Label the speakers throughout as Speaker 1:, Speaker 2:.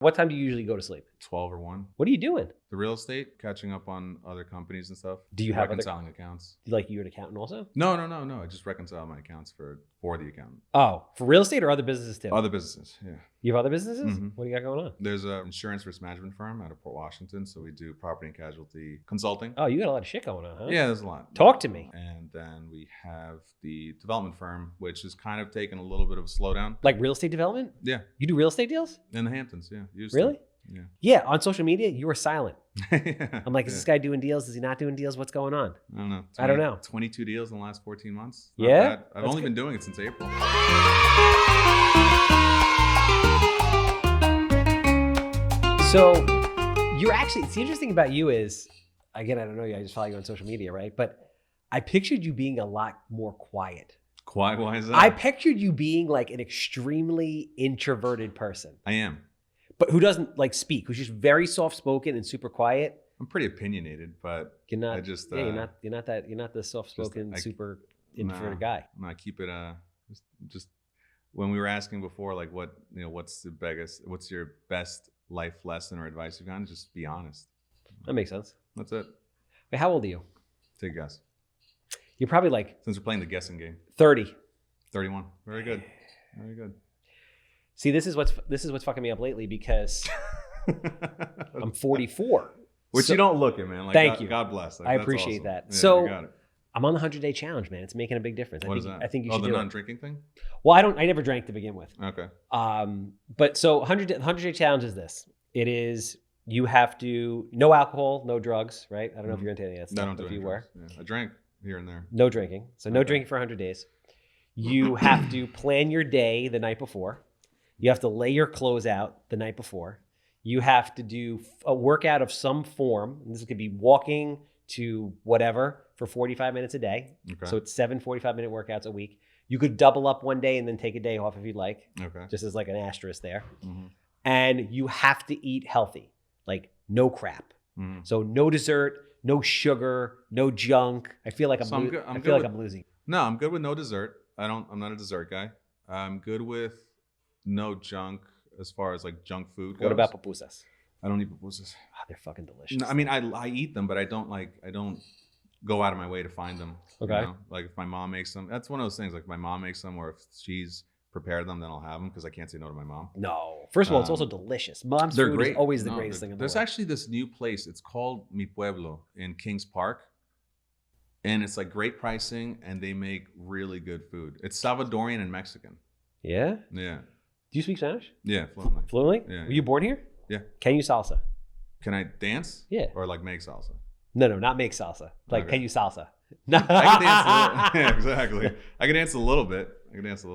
Speaker 1: What time do you usually go to sleep?
Speaker 2: 12 or 1.
Speaker 1: What are you doing?
Speaker 2: The real estate, catching up on other companies and stuff.
Speaker 1: Do you have
Speaker 2: reconciling accounts?
Speaker 1: Like you're an accountant also?
Speaker 2: No. I just reconcile my accounts for the accountant.
Speaker 1: Oh, for real estate or other businesses too?
Speaker 2: Other businesses, yeah.
Speaker 1: You have other businesses?
Speaker 2: Mm-hmm.
Speaker 1: What do you got going on?
Speaker 2: There's an insurance risk management firm out of Port Washington, so we do property and casualty consulting.
Speaker 1: Oh, you got a lot of shit going on, huh?
Speaker 2: Yeah, there's a lot.
Speaker 1: Talk to me.
Speaker 2: And then we have the development firm, which has kind of taken a little bit of a slowdown.
Speaker 1: Like real estate development?
Speaker 2: Yeah.
Speaker 1: You do real estate deals?
Speaker 2: In the Hamptons, yeah.
Speaker 1: Really?
Speaker 2: Yeah.
Speaker 1: Yeah, on social media, you were silent.
Speaker 2: Yeah.
Speaker 1: I'm like, is this guy doing deals? Is he not doing deals? What's going on?
Speaker 2: I don't know.
Speaker 1: I don't know.
Speaker 2: 22 deals in the last 14 months.
Speaker 1: Not yeah?
Speaker 2: Bad. I've only been doing it since April.
Speaker 1: So you're actually, it's interesting about you is, again, I don't know you, I just follow you on social media, right? But I pictured you being a lot more quiet.
Speaker 2: Quiet? Why is that?
Speaker 1: I pictured you being like an extremely introverted person.
Speaker 2: I am.
Speaker 1: But who doesn't like speak, who's just very soft-spoken and super quiet.
Speaker 2: I'm pretty opinionated, but
Speaker 1: you're not,
Speaker 2: I just
Speaker 1: you're not the soft-spoken, super introverted guy.
Speaker 2: No, I keep it just when we were asking before, like what's your best life lesson or advice you've gotten? Just be honest.
Speaker 1: That makes sense.
Speaker 2: That's it.
Speaker 1: Wait, how old are you?
Speaker 2: Take a guess.
Speaker 1: You're probably like,
Speaker 2: since we're playing the guessing game.
Speaker 1: 30.
Speaker 2: 31. Very good. Very good.
Speaker 1: See, this is what's fucking me up lately because I'm 44.
Speaker 2: Which you don't look at, man. Like,
Speaker 1: thank you.
Speaker 2: God bless. Like,
Speaker 1: I appreciate
Speaker 2: awesome.
Speaker 1: that.
Speaker 2: Yeah,
Speaker 1: so
Speaker 2: you got it.
Speaker 1: I'm on the 100-day challenge, man. It's making a big difference.
Speaker 2: What is that?
Speaker 1: I think you should do it.
Speaker 2: The non-drinking thing?
Speaker 1: Well, I never drank to begin with.
Speaker 2: Okay.
Speaker 1: But so 100-day challenge is this. It is, you have to, no alcohol, no drugs, right? I don't know if you're into any of that stuff.
Speaker 2: I don't do
Speaker 1: if you
Speaker 2: were. Yeah. I drank here and there.
Speaker 1: No drinking. So no drinking for 100 days. You have to plan your day the night before. You have to lay your clothes out the night before. You have to do a workout of some form. This could be walking to whatever for 45 minutes a day.
Speaker 2: Okay.
Speaker 1: So it's 7 45-minute workouts a week. You could double up one day and then take a day off if you'd like.
Speaker 2: Okay.
Speaker 1: Just as like an asterisk there.
Speaker 2: Mm-hmm.
Speaker 1: And you have to eat healthy, like no crap.
Speaker 2: Mm-hmm.
Speaker 1: So no dessert, no sugar, no junk. I feel like I'm losing.
Speaker 2: No, I'm good with no dessert. I'm not a dessert guy. I'm good with no junk as far as like junk food goes.
Speaker 1: What about pupusas?
Speaker 2: I don't eat pupusas.
Speaker 1: Oh, they're fucking delicious.
Speaker 2: No, I mean, I eat them, but I don't go out of my way to find them.
Speaker 1: Okay.
Speaker 2: You know? Like if my mom makes them, that's one of those things. Like if my mom makes them, or if she's prepared them, then I'll have them because I can't say no to my mom.
Speaker 1: No. First of all, it's also delicious. Mom's food is always the greatest thing in the world.
Speaker 2: There's actually this new place. It's called Mi Pueblo in Kings Park. And it's like great pricing, and they make really good food. It's Salvadorian and Mexican.
Speaker 1: Yeah?
Speaker 2: Yeah.
Speaker 1: Do you speak Spanish?
Speaker 2: Yeah, fluently.
Speaker 1: Fluently?
Speaker 2: Yeah.
Speaker 1: Were you born here?
Speaker 2: Yeah.
Speaker 1: Can you salsa?
Speaker 2: Can I dance?
Speaker 1: Yeah.
Speaker 2: Or like make salsa?
Speaker 1: No, not make salsa. Like,
Speaker 2: okay.
Speaker 1: Can you salsa? No.
Speaker 2: I can dance a little. Yeah, exactly. I can dance a little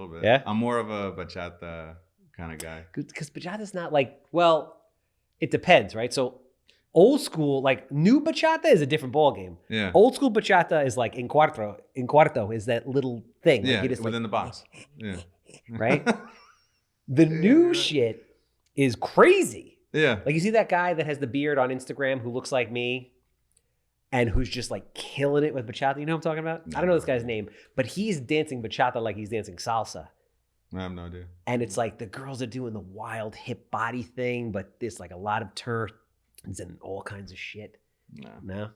Speaker 2: bit.
Speaker 1: Yeah?
Speaker 2: I'm more of a bachata kind of guy.
Speaker 1: Because bachata's not like, well, it depends, right? So old school, like new bachata is a different ballgame.
Speaker 2: Yeah.
Speaker 1: Old school bachata is like in cuarto. In cuarto is that little thing.
Speaker 2: Yeah,
Speaker 1: like just
Speaker 2: within the box. Yeah.
Speaker 1: Right? The new shit is crazy.
Speaker 2: Yeah.
Speaker 1: Like you see that guy that has the beard on Instagram who looks like me and who's just like killing it with bachata. You know what I'm talking about?
Speaker 2: No.
Speaker 1: I don't know this guy's name, but he's dancing bachata like he's dancing salsa.
Speaker 2: I have no idea.
Speaker 1: And it's like the girls are doing the wild hip body thing, but there's like a lot of turns and all kinds of shit. No?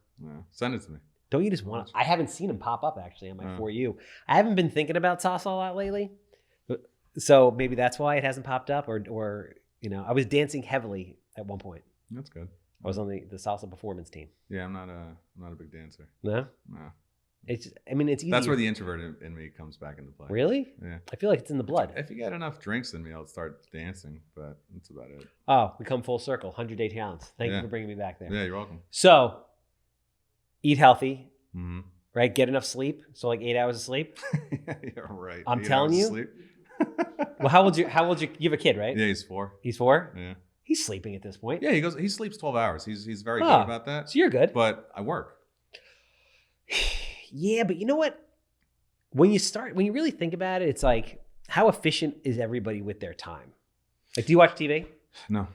Speaker 2: Send it to me.
Speaker 1: Don't you just want to? I haven't seen him pop up actually on my For You. I haven't been thinking about salsa a lot lately. So maybe that's why it hasn't popped up or you know, I was dancing heavily at one point.
Speaker 2: That's good.
Speaker 1: I was on the salsa performance team.
Speaker 2: Yeah, I'm not a big dancer.
Speaker 1: No?
Speaker 2: No.
Speaker 1: It's just, I mean, it's easy.
Speaker 2: That's where the introvert in me comes back into play.
Speaker 1: Really?
Speaker 2: Yeah.
Speaker 1: I feel like it's in the blood.
Speaker 2: If you get enough drinks in me, I'll start dancing, but that's about it.
Speaker 1: Oh, we come full circle. 100-day challenge. Thank you for bringing me back there.
Speaker 2: Yeah, you're welcome.
Speaker 1: So, eat healthy,
Speaker 2: mm-hmm.
Speaker 1: right? Get enough sleep. So like 8 hours of sleep.
Speaker 2: You're right.
Speaker 1: I'm telling you. Well, how old you have a kid, right?
Speaker 2: Yeah, he's 4.
Speaker 1: He's 4?
Speaker 2: Yeah.
Speaker 1: He's sleeping at this point.
Speaker 2: Yeah, he sleeps 12 hours. He's very good about that.
Speaker 1: So you're good.
Speaker 2: But I work.
Speaker 1: Yeah, but you know what? When you really think about it, it's like, how efficient is everybody with their time? Like, do you watch TV?
Speaker 2: No.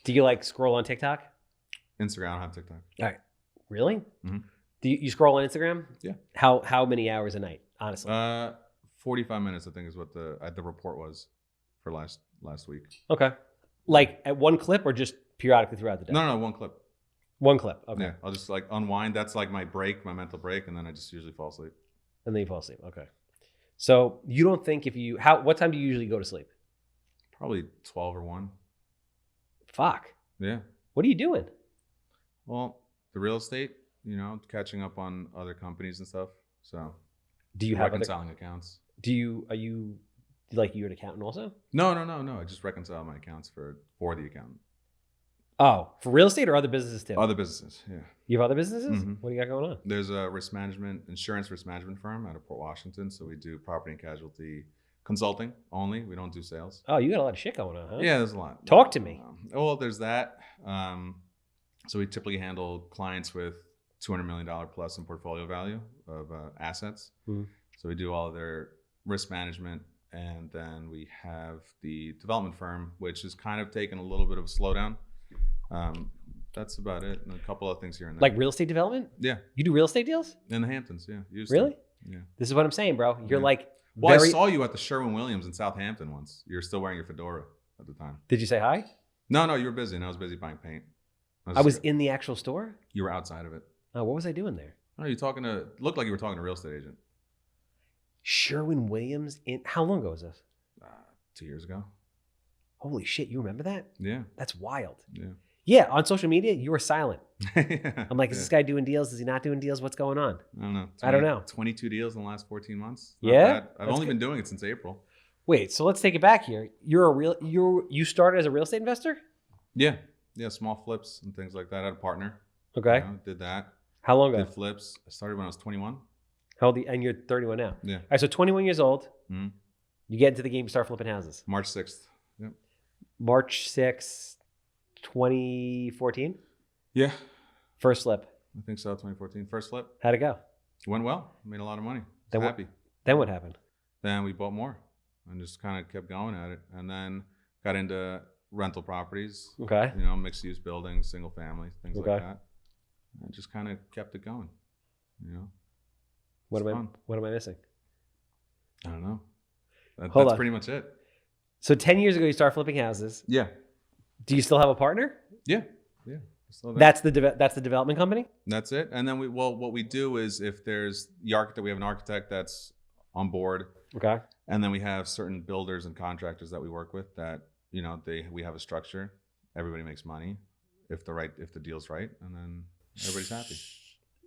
Speaker 1: Do you like scroll on TikTok?
Speaker 2: Instagram, I don't have TikTok.
Speaker 1: All right. Really?
Speaker 2: Mm-hmm.
Speaker 1: Do you scroll on Instagram?
Speaker 2: Yeah.
Speaker 1: How many hours a night, honestly?
Speaker 2: 45 minutes, I think, is what the report was for last week.
Speaker 1: Okay. Like at one clip or just periodically throughout the day?
Speaker 2: No, one clip.
Speaker 1: One clip. Okay.
Speaker 2: Yeah, I'll just like unwind. That's like my break, my mental break, and then I just usually fall asleep.
Speaker 1: And then you fall asleep. Okay. So you don't think what time do you usually go to sleep?
Speaker 2: Probably 12 or 1.
Speaker 1: Fuck.
Speaker 2: Yeah.
Speaker 1: What are you doing?
Speaker 2: Well, the real estate, catching up on other companies and stuff. So
Speaker 1: Do you have
Speaker 2: reconciling accounts?
Speaker 1: Are you like you're an accountant also?
Speaker 2: No. I just reconcile my accounts for the accountant.
Speaker 1: Oh, for real estate or other businesses too?
Speaker 2: Other businesses, yeah.
Speaker 1: You have other businesses?
Speaker 2: Mm-hmm.
Speaker 1: What do you got going on?
Speaker 2: There's a insurance risk management firm out of Port Washington. So we do property and casualty consulting only. We don't do sales.
Speaker 1: Oh, you got a lot of shit going on, huh?
Speaker 2: Yeah, there's a lot.
Speaker 1: Talk to me.
Speaker 2: Well, there's that. So we typically handle clients with $200 million plus in portfolio value of assets. Mm-hmm. So we do all of their risk management. And then we have the development firm, which has kind of taken a little bit of a slowdown. That's about it. And a couple of things here and there.
Speaker 1: Like real estate development?
Speaker 2: Yeah.
Speaker 1: You do real estate deals?
Speaker 2: In the Hamptons, yeah.
Speaker 1: Really?
Speaker 2: Yeah.
Speaker 1: This is what I'm saying, bro. You're like
Speaker 2: I saw you at the Sherwin-Williams in Southampton once. You were still wearing your fedora at the time.
Speaker 1: Did you say hi?
Speaker 2: No, you were busy, and I was busy buying paint.
Speaker 1: I was in the actual store?
Speaker 2: You were outside of it.
Speaker 1: Oh, what was I doing there?
Speaker 2: Oh, looked like you were talking to a real estate agent.
Speaker 1: Sherwin-Williams how long ago was this?
Speaker 2: 2 years ago.
Speaker 1: Holy shit, you remember that?
Speaker 2: Yeah.
Speaker 1: That's wild.
Speaker 2: Yeah.
Speaker 1: Yeah, on social media, you were silent.
Speaker 2: Yeah.
Speaker 1: I'm like, is this guy doing deals? Is he not doing deals? What's going on?
Speaker 2: I don't know.
Speaker 1: I don't know.
Speaker 2: 22 deals in the last 14 months.
Speaker 1: Yeah?
Speaker 2: I've only been doing it since April.
Speaker 1: Wait, so let's take it back here. You started as a real estate investor?
Speaker 2: Yeah. Yeah, small flips and things like that. I had a partner.
Speaker 1: Okay.
Speaker 2: Did that.
Speaker 1: How long ago?
Speaker 2: Did flips. I started when I was 21.
Speaker 1: How old? And you're 31 now.
Speaker 2: Yeah.
Speaker 1: All right, so 21 years old.
Speaker 2: Mm-hmm.
Speaker 1: You get into the game, you start flipping houses.
Speaker 2: March 6th. Yep.
Speaker 1: March 6th, 2014?
Speaker 2: Yeah.
Speaker 1: First flip.
Speaker 2: I think so, 2014. First flip.
Speaker 1: How'd it go?
Speaker 2: Went well. Made a lot of money. Happy.
Speaker 1: Then what happened?
Speaker 2: Then we bought more and just kind of kept going at it. And then got into rental properties.
Speaker 1: Okay.
Speaker 2: Mixed use buildings, single family, things like that. And just kind of kept it going.
Speaker 1: What am I missing?
Speaker 2: I don't know. That's pretty much it.
Speaker 1: So 10 years ago, you started flipping houses.
Speaker 2: Yeah.
Speaker 1: Do you still have a partner?
Speaker 2: Yeah.
Speaker 1: That's the development company?
Speaker 2: That's it. And then what we do is if there's the architect, we have an architect that's on board.
Speaker 1: Okay.
Speaker 2: And then we have certain builders and contractors that we work with that, we have a structure. Everybody makes money if the deal's right, and then everybody's happy.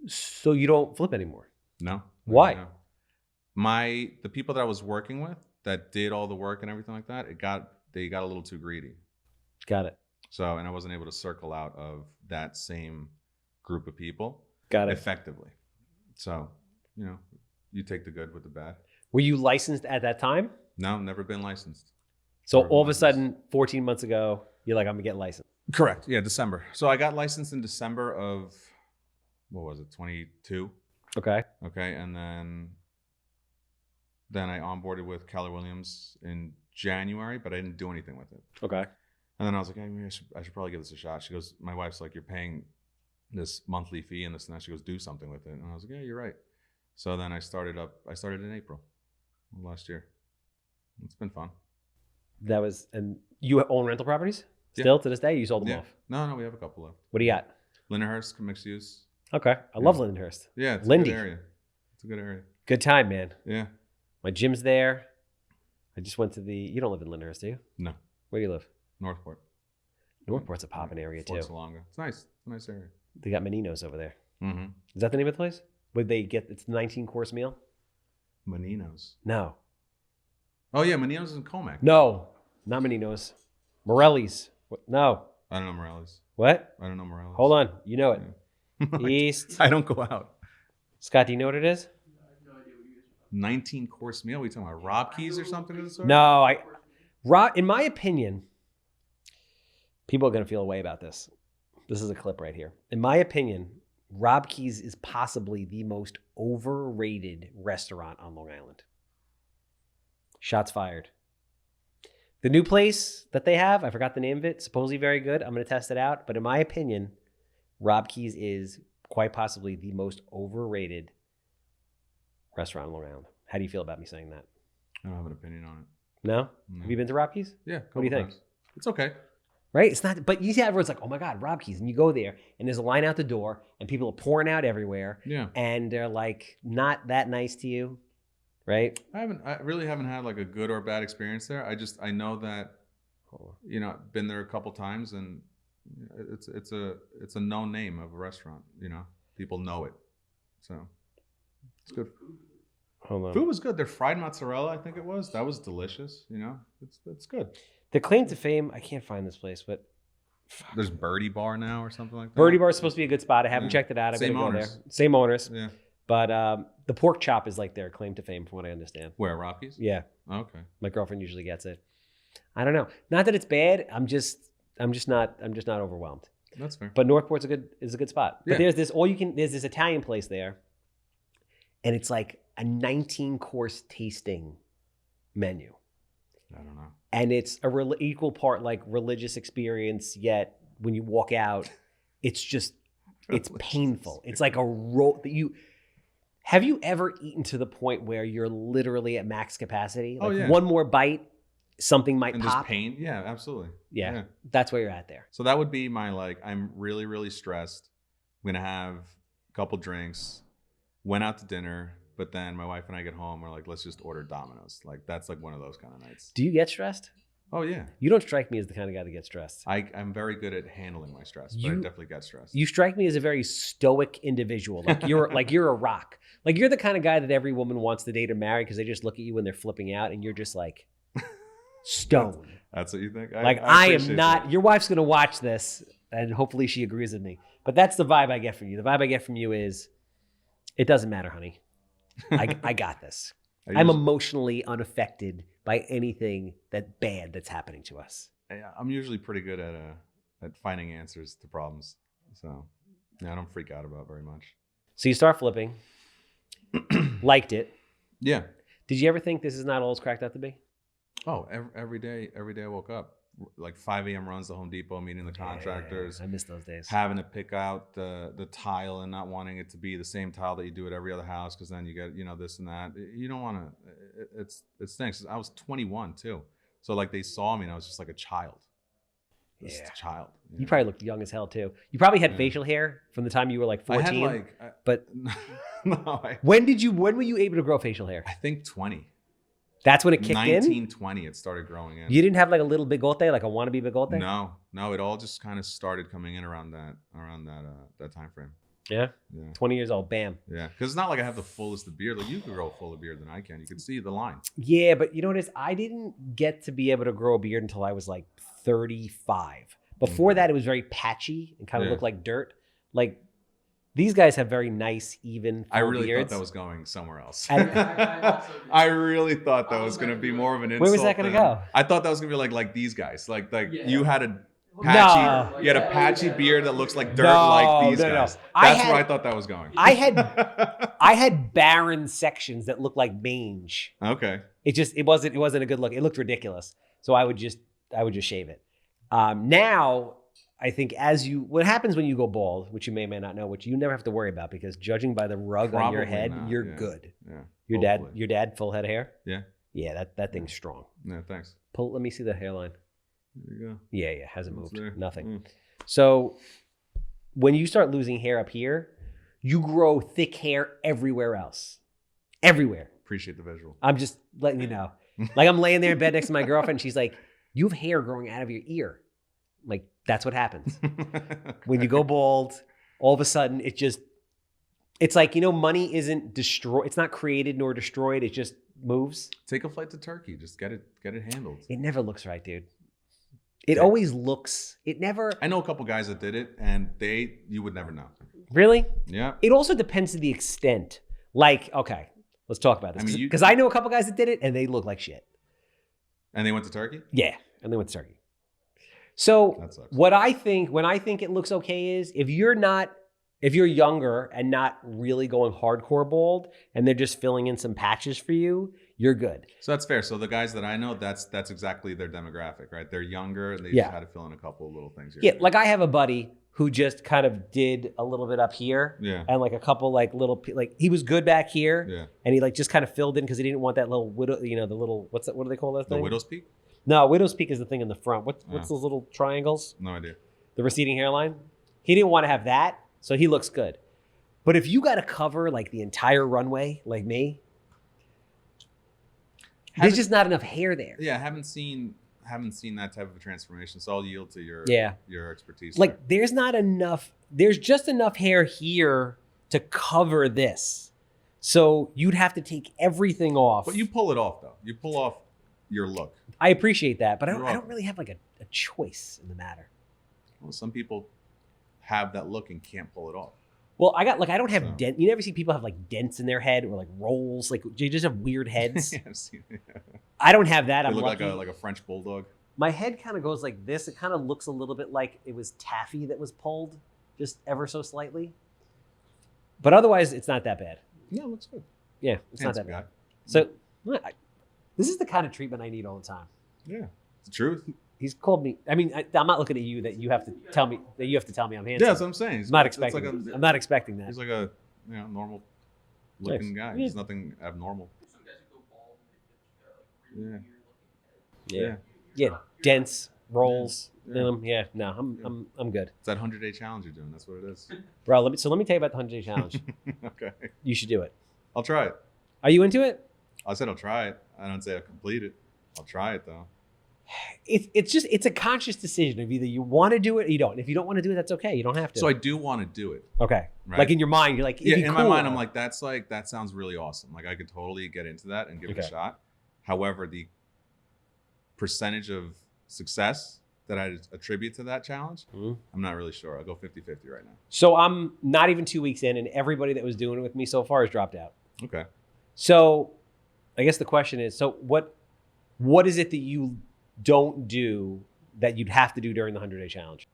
Speaker 1: So you don't flip anymore?
Speaker 2: No.
Speaker 1: Why?
Speaker 2: No. The people that I was working with that did all the work and everything like that, they got a little too greedy.
Speaker 1: Got it.
Speaker 2: So, and I wasn't able to circle out of that same group of people.
Speaker 1: Got it.
Speaker 2: Effectively. So, you take the good with the bad.
Speaker 1: Were you licensed at that time?
Speaker 2: No, never been licensed.
Speaker 1: So all of a sudden, 14 months ago, you're like, I'm gonna get licensed.
Speaker 2: Correct. Yeah, December. So I got licensed in December of, 22?
Speaker 1: Okay.
Speaker 2: Okay, and then I onboarded with Keller Williams in January, but I didn't do anything with it.
Speaker 1: Okay.
Speaker 2: And then I was like, hey, maybe I should probably give this a shot. She goes, my wife's like, you're paying this monthly fee and this and that. She goes, do something with it. And I was like, yeah, you're right. So then I started in April of last year. It's been fun.
Speaker 1: And you own rental properties still to this day? You sold them off?
Speaker 2: No, we have a couple left.
Speaker 1: What do you got?
Speaker 2: Lindenhurst, mixed use.
Speaker 1: Okay. I love Lindenhurst.
Speaker 2: Yeah, it's
Speaker 1: Lindy.
Speaker 2: a good area. It's a good area.
Speaker 1: Good time, man.
Speaker 2: Yeah.
Speaker 1: My gym's there. I just went to you don't live in Lindenhurst, do you?
Speaker 2: No.
Speaker 1: Where do you live?
Speaker 2: Northport.
Speaker 1: Northport's a poppin' area too.
Speaker 2: Fort Salonga. It's nice. It's a nice area.
Speaker 1: They got Menino's over there.
Speaker 2: Mm-hmm.
Speaker 1: Is that the name of the place? Would they get, it's 19-course meal?
Speaker 2: Menino's.
Speaker 1: No.
Speaker 2: Oh yeah, Menino's is in Comac.
Speaker 1: No, not Menino's. Morelli's. No.
Speaker 2: I don't know Morelli's.
Speaker 1: What?
Speaker 2: I don't know Morelli's.
Speaker 1: Hold on. You know it.
Speaker 2: Yeah.
Speaker 1: East.
Speaker 2: I don't go out.
Speaker 1: Scott, do you know what it is?
Speaker 2: 19-course meal? Are we talking about Rob Keys or something of the sort?
Speaker 1: No, in my opinion, people are going to feel a way about this. This is a clip right here. In my opinion, Rob Keys is possibly the most overrated restaurant on Long Island. Shots fired. The new place that they have, I forgot the name of it, supposedly very good. I'm going to test it out. But in my opinion, Rob Keys is quite possibly the most overrated restaurant on Long Island. How do you feel about me saying that?
Speaker 2: I don't have an opinion on it.
Speaker 1: No?
Speaker 2: No.
Speaker 1: Have you been to Rob Keys?
Speaker 2: Yeah.
Speaker 1: What do you think?
Speaker 2: It's okay.
Speaker 1: right? It's not, but you see everyone's like, oh my God, Rob Keys. And you go there and there's a line out the door and people are pouring out everywhere.
Speaker 2: Yeah.
Speaker 1: And they're like, not that nice to you, right?
Speaker 2: I really haven't had like a good or bad experience there. I know that, you know, I've been there a couple times and it's a known name of a restaurant, you know, people know it. So it's good.
Speaker 1: Hold on.
Speaker 2: Food was good. Their fried mozzarella, I think it was. That was delicious. You know, it's good.
Speaker 1: The claim to fame, I can't find this place, but
Speaker 2: There's Birdie Bar now or something like that.
Speaker 1: Birdie Bar is supposed to be a good spot. I haven't checked it out. I've
Speaker 2: Same
Speaker 1: got to go
Speaker 2: owners.
Speaker 1: there. Same owners.
Speaker 2: Yeah.
Speaker 1: But the pork chop is like their claim to fame, from what I understand.
Speaker 2: Where, Rockies?
Speaker 1: Yeah,
Speaker 2: Okay.
Speaker 1: my girlfriend usually gets it. I don't know. Not that it's bad. I'm just not overwhelmed.
Speaker 2: That's fair.
Speaker 1: But Northport's a good spot.
Speaker 2: Yeah.
Speaker 1: But there's this Italian place there, and it's like a 19-course tasting menu.
Speaker 2: I don't know.
Speaker 1: And it's a equal part like religious experience, yet when you walk out, it's just, it's painful. It's like a roll that have you ever eaten to the point where you're literally at max capacity? Like
Speaker 2: yeah.
Speaker 1: one more bite, something might
Speaker 2: And
Speaker 1: pop.
Speaker 2: just pain? Yeah, absolutely.
Speaker 1: Yeah, that's where you're at there.
Speaker 2: So that would be my, like, I'm really, really stressed. I'm going to have a couple drinks, went out to dinner, but then my wife and I get home. We're like, let's just order Domino's. Like, that's like one of those kind of nights.
Speaker 1: Do you get stressed?
Speaker 2: Oh, yeah.
Speaker 1: You don't strike me as the kind of guy that gets stressed.
Speaker 2: I'm very good at handling my stress, but I definitely get stressed.
Speaker 1: You strike me as a very stoic individual. Like you're a rock. Like you're the kind of guy that every woman wants to date or marry because they just look at you when they're flipping out and you're just like stone.
Speaker 2: That's what you think?
Speaker 1: I am
Speaker 2: appreciate
Speaker 1: not.
Speaker 2: that.
Speaker 1: Your wife's going to watch this and hopefully she agrees with me. But that's the vibe I get from you. The vibe I get from you is, it doesn't matter, honey. I got this. I'm emotionally unaffected by anything that's happening to us.
Speaker 2: I'm usually pretty good at finding answers to problems. So yeah, I don't freak out about very much.
Speaker 1: So you start flipping. Liked it.
Speaker 2: Yeah.
Speaker 1: Did you ever think this is not all it's cracked out to be?
Speaker 2: Oh, every day I woke up. Like 5 a.m. runs to Home Depot, meeting the contractors.
Speaker 1: I miss those days.
Speaker 2: Having to pick out the tile and not wanting it to be the same tile that you do at every other house, because then you get, you know, this and that. You don't want to. It stinks. I was 21 too, so like they saw me and I was just like a child. Just a child.
Speaker 1: You probably looked young as hell too. You probably had facial hair from the time you were like 14.
Speaker 2: I had
Speaker 1: but
Speaker 2: no.
Speaker 1: When were you able to grow facial hair?
Speaker 2: I think 20.
Speaker 1: That's when it kicked in?
Speaker 2: 1920, it started growing in.
Speaker 1: You didn't have like a little bigote, like a wannabe bigote?
Speaker 2: No, it all just kind of started coming in around that time frame.
Speaker 1: Yeah? 20 years old, bam.
Speaker 2: Yeah, because it's not like I have the fullest of beard. Like you could grow full of beard than I can. You can see the line.
Speaker 1: Yeah, but you know what it is? I didn't get to be able to grow a beard until I was like 35. Before that, it was very patchy and kind of looked like dirt. Like, these guys have very nice, even
Speaker 2: I really
Speaker 1: beards.
Speaker 2: thought that was going somewhere else. I really thought that was going to be more of an insult.
Speaker 1: Where was that going to go?
Speaker 2: I thought that was going to be like these guys. Like you had a patchy, you had a patchy beard that looks like dirt, like these guys. That's where I thought that was going.
Speaker 1: I had barren sections that looked like mange.
Speaker 2: Okay.
Speaker 1: It wasn't a good look. It looked ridiculous. So I would just shave it. Now, I think what happens when you go bald, which you may or may not know, which you never have to worry about, because judging by the rug on your head, you're good.
Speaker 2: Yeah.
Speaker 1: Your dad, full head of hair?
Speaker 2: Yeah.
Speaker 1: Yeah, that thing's strong.
Speaker 2: Yeah, thanks.
Speaker 1: Let me see the hairline.
Speaker 2: There you go.
Speaker 1: Yeah, hasn't moved.
Speaker 2: There.
Speaker 1: Nothing. So when you start losing hair up here, you grow thick hair everywhere else. Everywhere.
Speaker 2: Appreciate the visual.
Speaker 1: I'm just letting you know. Like I'm laying there in bed next to my girlfriend, and she's like, you have hair growing out of your ear. Like, that's what happens. When you go bald, all of a sudden, it's like, you know, money isn't destroyed. It's not created nor destroyed. It just moves.
Speaker 2: Take a flight to Turkey. Just get it handled.
Speaker 1: It never looks right, dude. It always looks, it never.
Speaker 2: I know a couple guys that did it, and you would never know.
Speaker 1: Really?
Speaker 2: Yeah.
Speaker 1: It also depends to the extent. Like, okay, let's talk about this. Because I know a couple guys that did it, and they look like shit.
Speaker 2: And they went to Turkey?
Speaker 1: Yeah, and they went to Turkey. So when I think it looks okay is if you're younger and not really going hardcore bald and they're just filling in some patches for you, you're good.
Speaker 2: So that's fair. So the guys that I know, that's exactly their demographic, right? They're younger and they just had to fill in a couple of little things here.
Speaker 1: Yeah, like I have a buddy who just kind of did a little bit up here, and like a couple like little, like he was good back here, and he like just kind of filled in because he didn't want that little widow, you know, the little what do they call that thing?
Speaker 2: The widow's peak.
Speaker 1: No, widow's peak is the thing in the front. What's those little triangles?
Speaker 2: No idea.
Speaker 1: The receding hairline. He didn't want to have that, so he looks good. But if you got to cover like the entire runway, like me, there's just not enough hair there.
Speaker 2: Yeah, haven't seen that type of a transformation. So I'll yield to your expertise.
Speaker 1: Like there's just enough hair here to cover this. So you'd have to take everything off.
Speaker 2: But you pull it off though. You pull off your look.
Speaker 1: I appreciate that, but I don't really have like a choice in the matter.
Speaker 2: Well, some people have that look and can't pull it off.
Speaker 1: Well, I don't have dent. You never see people have like dents in their head or like rolls. Like you just have weird heads.
Speaker 2: Yeah, I've seen it.
Speaker 1: I don't have that.
Speaker 2: They
Speaker 1: I'm
Speaker 2: look
Speaker 1: lucky.
Speaker 2: like a French bulldog.
Speaker 1: My head kind of goes like this. It kind of looks a little bit like it was taffy that was pulled, just ever so slightly. But otherwise, it's not that bad.
Speaker 2: Yeah, it looks good.
Speaker 1: Yeah, it's not that bad. So this is the kind of treatment I need all the time.
Speaker 2: Yeah, it's the truth.
Speaker 1: He's called me. I mean, I'm not looking at you that you have to tell me I'm handsome.
Speaker 2: Yeah, that's what I'm saying.
Speaker 1: I'm not expecting. I'm not expecting that.
Speaker 2: He's like a normal looking guy.
Speaker 1: Yeah.
Speaker 2: There's nothing abnormal. Yeah.
Speaker 1: Yeah, dense rolls. Yeah. No, I'm good.
Speaker 2: It's that 100-day challenge you're doing. That's what it is.
Speaker 1: Bro, let me tell you about the 100-day challenge.
Speaker 2: Okay.
Speaker 1: You should do it.
Speaker 2: I'll try it.
Speaker 1: Are you into it?
Speaker 2: I said I'll try it. I don't say I'll complete it. I'll try it though.
Speaker 1: It's a conscious decision of either you want to do it or you don't. If you don't want to do it, that's okay. You don't have to.
Speaker 2: So I do want to do it.
Speaker 1: Okay.
Speaker 2: Right?
Speaker 1: Like in your mind, you're like,
Speaker 2: my mind, I'm like, that sounds really awesome. Like I could totally get into that and give it a shot. However, the percentage of success that I attribute to that challenge, I'm not really sure. I'll go 50-50 right now.
Speaker 1: So I'm not even 2 weeks in, and everybody that was doing it with me so far has dropped out.
Speaker 2: Okay.
Speaker 1: So I guess the question is, so what is it that you don't do that you'd have to do during the 100-day challenge?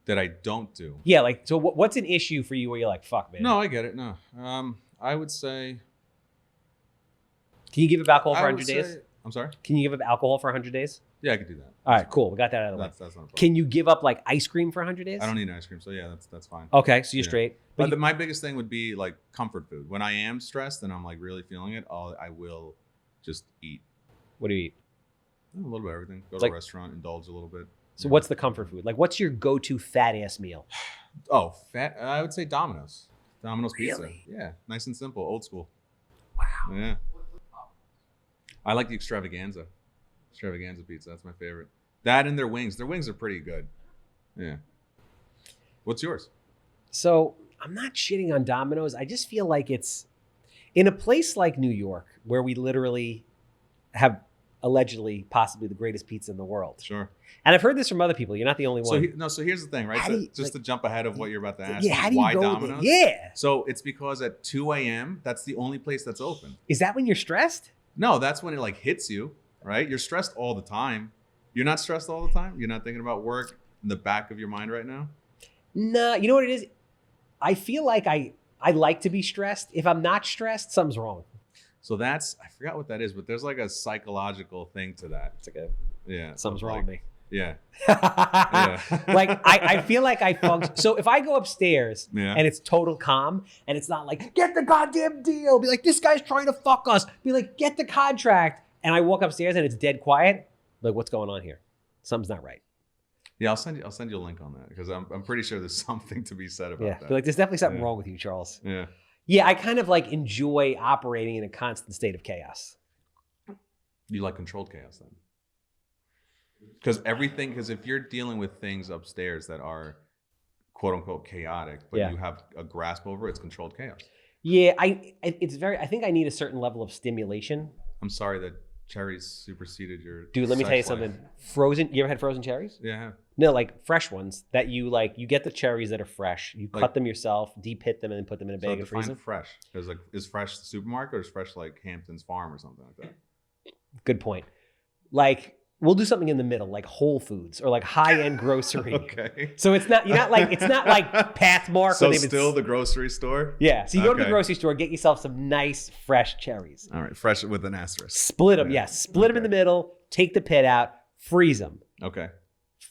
Speaker 2: That I don't do?
Speaker 1: Yeah, like, so what's an issue for you where you're like, fuck, man?
Speaker 2: No, I get it. No. I would say...
Speaker 1: Can you give up alcohol for 100 days?
Speaker 2: I'm sorry?
Speaker 1: Can you give up alcohol for 100 days?
Speaker 2: Yeah, I could do that.
Speaker 1: All right, cool. We got that out of the way.
Speaker 2: That's not a problem.
Speaker 1: Can you give up like ice cream for 100 days?
Speaker 2: I don't need ice cream, so yeah, that's fine.
Speaker 1: Okay, so you're straight.
Speaker 2: But my biggest thing would be like comfort food. When I am stressed and I'm like really feeling it, I will just eat.
Speaker 1: What do you eat?
Speaker 2: A little bit of everything. Go to a restaurant, indulge a little bit.
Speaker 1: So what's the comfort food? Like what's your go-to fat ass meal?
Speaker 2: Oh, fat. I would say Domino's. Domino's
Speaker 1: Really?
Speaker 2: pizza. Yeah, nice and simple, old school.
Speaker 1: Wow.
Speaker 2: Yeah. I like the extravaganza pizza. That's my favorite. That and their wings. Their wings are pretty good. Yeah. What's yours?
Speaker 1: So I'm not shitting on Domino's. I just feel like it's in a place like New York where we literally have allegedly possibly the greatest pizza in the world.
Speaker 2: Sure.
Speaker 1: And I've heard this from other people. You're not the only one.
Speaker 2: So here's the thing, right? So to jump ahead of what you're about to ask.
Speaker 1: Yeah, how do you
Speaker 2: why
Speaker 1: go
Speaker 2: Domino's?
Speaker 1: Yeah.
Speaker 2: So it's because at 2 a.m., that's the only place that's open.
Speaker 1: Is that when you're stressed?
Speaker 2: No, that's when it like hits you, right? You're stressed all the time. You're not stressed all the time? You're not thinking about work in the back of your mind right now?
Speaker 1: No, you know what it is? I feel like I like to be stressed. If I'm not stressed, something's wrong.
Speaker 2: So I forgot what that is, but there's like a psychological thing to that.
Speaker 1: It's like something's wrong with me.
Speaker 2: Yeah.
Speaker 1: Like I feel like I function. So if I go upstairs and it's total calm and it's not like, get the goddamn deal, be like, this guy's trying to fuck us, be like, get the contract. And I walk upstairs and it's dead quiet. Like, what's going on here? Something's not right.
Speaker 2: Yeah, I'll send you a link on that because I'm pretty sure there's something to be said about that.
Speaker 1: Be like, there's definitely something wrong with you, Charles.
Speaker 2: Yeah.
Speaker 1: Yeah, I kind of like enjoy operating in a constant state of chaos.
Speaker 2: You like controlled chaos then? Because if you're dealing with things upstairs that are quote unquote chaotic, but you have a grasp over it, it's controlled chaos. Yeah,
Speaker 1: I think I need a certain level of stimulation.
Speaker 2: I'm sorry that cherries superseded your
Speaker 1: Dude, let me tell you something. Frozen, you ever had frozen cherries?
Speaker 2: Yeah, I have.
Speaker 1: No, like fresh ones that you get the cherries that are fresh. You cut them yourself, de-pit them, and then put them in a bag and freeze them.
Speaker 2: Fresh. Because like, is fresh the supermarket or is fresh like Hampton's Farm or something like that?
Speaker 1: Good point. Like, we'll do something in the middle, like Whole Foods or like high-end grocery.
Speaker 2: Okay.
Speaker 1: So it's not like Pathmark.
Speaker 2: So still the grocery store?
Speaker 1: Yeah. So you go to the grocery store, get yourself some nice fresh cherries.
Speaker 2: All right, fresh with an asterisk.
Speaker 1: Split them, split them in the middle. Take the pit out, freeze them.
Speaker 2: Okay.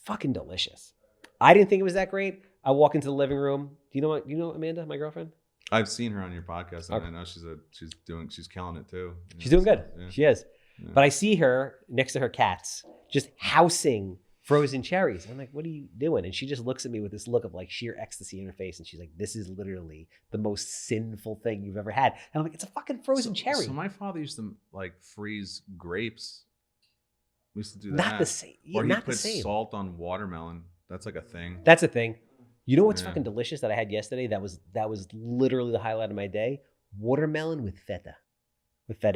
Speaker 1: Fucking delicious. I didn't think it was that great. I walk into the living room. Do you know what? You know Amanda, my girlfriend?
Speaker 2: I've seen her on your podcast, and I know she's killing it too.
Speaker 1: She's doing good. Yeah. She is. But I see her next to her cats just housing frozen cherries. I'm like, what are you doing? And she just looks at me with this look of like sheer ecstasy in her face. And she's like, this is literally the most sinful thing you've ever had. And I'm like, it's a fucking frozen cherry.
Speaker 2: So my father used to like freeze grapes. We used to do that.
Speaker 1: Not the same.
Speaker 2: Or he
Speaker 1: not
Speaker 2: put
Speaker 1: the same.
Speaker 2: salt on watermelon. That's like a thing.
Speaker 1: That's a thing. You know what's fucking delicious that I had yesterday? That was literally the highlight of my day. Watermelon with feta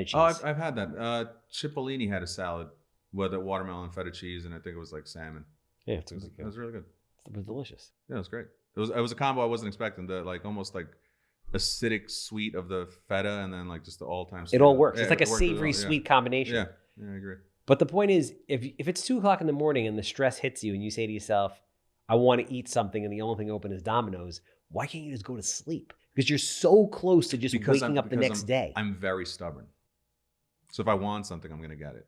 Speaker 1: cheese.
Speaker 2: Oh, I've had that. Cipollini had a salad with a watermelon, feta cheese, and I think it was like salmon.
Speaker 1: Yeah,
Speaker 2: it was really good.
Speaker 1: It was delicious.
Speaker 2: Yeah, it was great. It was a combo I wasn't expecting. The like almost like acidic sweet of the feta, and then like just the all-time.
Speaker 1: It all works. It's like a savory sweet combination.
Speaker 2: Yeah, I agree.
Speaker 1: But the point is, if it's 2:00 in the morning and the stress hits you, and you say to yourself, "I want to eat something," and the only thing open is Domino's, why can't you just go to sleep? Because you're so close to just waking up the next day.
Speaker 2: I'm very stubborn. So if I want something, I'm going to get it.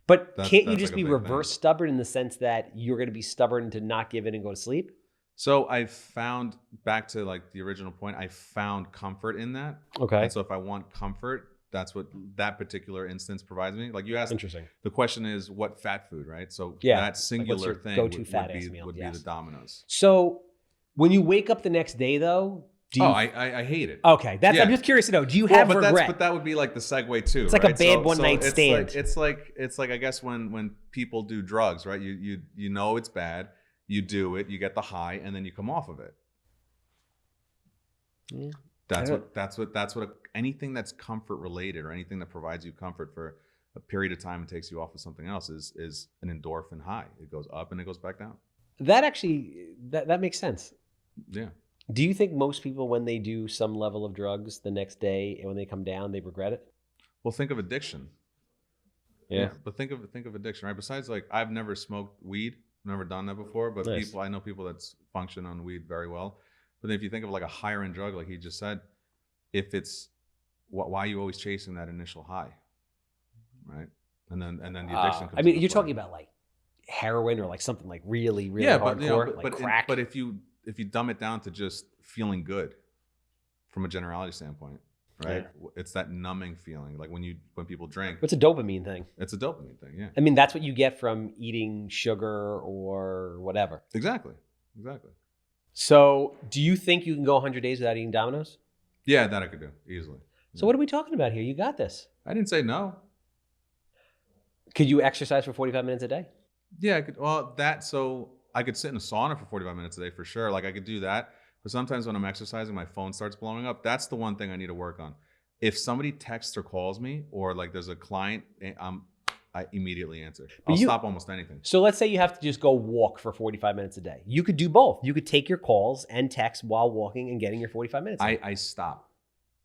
Speaker 1: But can't you just be reverse stubborn in the sense that you're going to be stubborn to not give in and go to sleep?
Speaker 2: So I found, back to like the original point, I found comfort in that.
Speaker 1: Okay.
Speaker 2: And so if I want comfort, that's what that particular instance provides me. Like you asked,
Speaker 1: interesting.
Speaker 2: The question is what fat food, right? So
Speaker 1: yeah,
Speaker 2: that singular thing
Speaker 1: go-to fat meal
Speaker 2: would be the Domino's.
Speaker 1: So when you wake up the next day though,
Speaker 2: I hate it.
Speaker 1: Okay, I'm just curious to know. Do you have regret?
Speaker 2: But that would be like the segue too.
Speaker 1: It's like a bad one night stand.
Speaker 2: It's like I guess when people do drugs, right? You know it's bad. You do it. You get the high, and then you come off of it. Yeah. That's what anything that's comfort related or anything that provides you comfort for a period of time and takes you off of something else is an endorphin high. It goes up and it goes back down.
Speaker 1: That actually that makes sense.
Speaker 2: Yeah.
Speaker 1: Do you think most people, when they do some level of drugs the next day and when they come down, they regret it?
Speaker 2: Well, think of addiction.
Speaker 1: Yeah.
Speaker 2: But think of addiction, right? Besides, like, I've never smoked weed, never done that before, but
Speaker 1: nice.
Speaker 2: I know people that function on weed very well. But if you think of like a higher end drug, like he just said, if it's why are you always chasing that initial high, right? And then the addiction.
Speaker 1: I mean, you're talking about like heroin or like something like really hardcore, like crack.
Speaker 2: But if you dumb it down to just feeling good from a generality standpoint, right? Yeah. It's that numbing feeling. Like when people drink.
Speaker 1: It's a dopamine thing.
Speaker 2: It's a dopamine thing, yeah.
Speaker 1: I mean, that's what you get from eating sugar or whatever.
Speaker 2: Exactly.
Speaker 1: So do you think you can go 100 days without eating Domino's?
Speaker 2: Yeah, that I could do easily.
Speaker 1: So what are we talking about here? You got this.
Speaker 2: I didn't say no.
Speaker 1: Could you exercise for 45 minutes a day?
Speaker 2: Yeah, I could. Well, so I could sit in a sauna for 45 minutes a day for sure. Like I could do that. But sometimes when I'm exercising, my phone starts blowing up. That's the one thing I need to work on. If somebody texts or calls me or like there's a client, I immediately answer. I'll stop almost anything.
Speaker 1: So let's say you have to just go walk for 45 minutes a day. You could do both. You could take your calls and text while walking and getting your 45 minutes.
Speaker 2: I stop.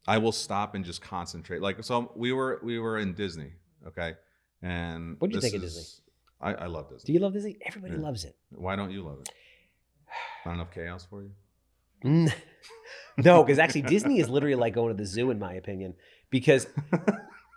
Speaker 2: I will stop and just concentrate. Like, so we were in Disney, okay? And
Speaker 1: what did you think of Disney?
Speaker 2: I love Disney.
Speaker 1: Do you love Disney? Everybody loves it.
Speaker 2: Why don't you love it? Not enough chaos for you?
Speaker 1: No, because actually Disney is literally like going to the zoo in my opinion. Because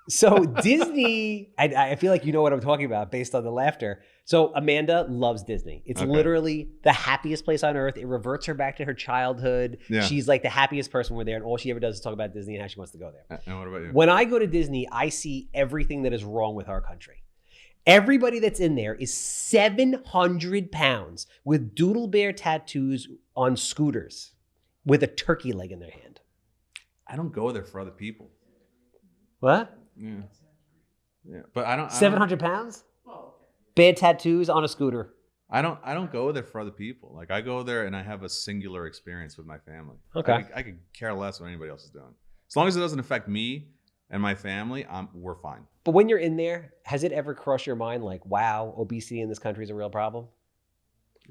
Speaker 1: so Disney, I feel like you know what I'm talking about based on the laughter. So Amanda loves Disney. It's literally the happiest place on earth. It reverts her back to her childhood. Yeah. She's like the happiest person when we're there, and all she ever does is talk about Disney and how she wants to go there.
Speaker 2: And what about you?
Speaker 1: When I go to Disney, I see everything that is wrong with our country. Everybody that's in there is 700 pounds with doodle bear tattoos on scooters with a turkey leg in their hand.
Speaker 2: I don't go there for other people.
Speaker 1: What?
Speaker 2: Yeah, but I don't.
Speaker 1: 700 pounds? Bad tattoos on a scooter.
Speaker 2: I don't go there for other people. Like I go there and I have a singular experience with my family.
Speaker 1: Okay.
Speaker 2: I could care less what anybody else is doing. As long as it doesn't affect me and my family, we're fine.
Speaker 1: But when you're in there, has it ever crossed your mind like, wow, obesity in this country is a real problem?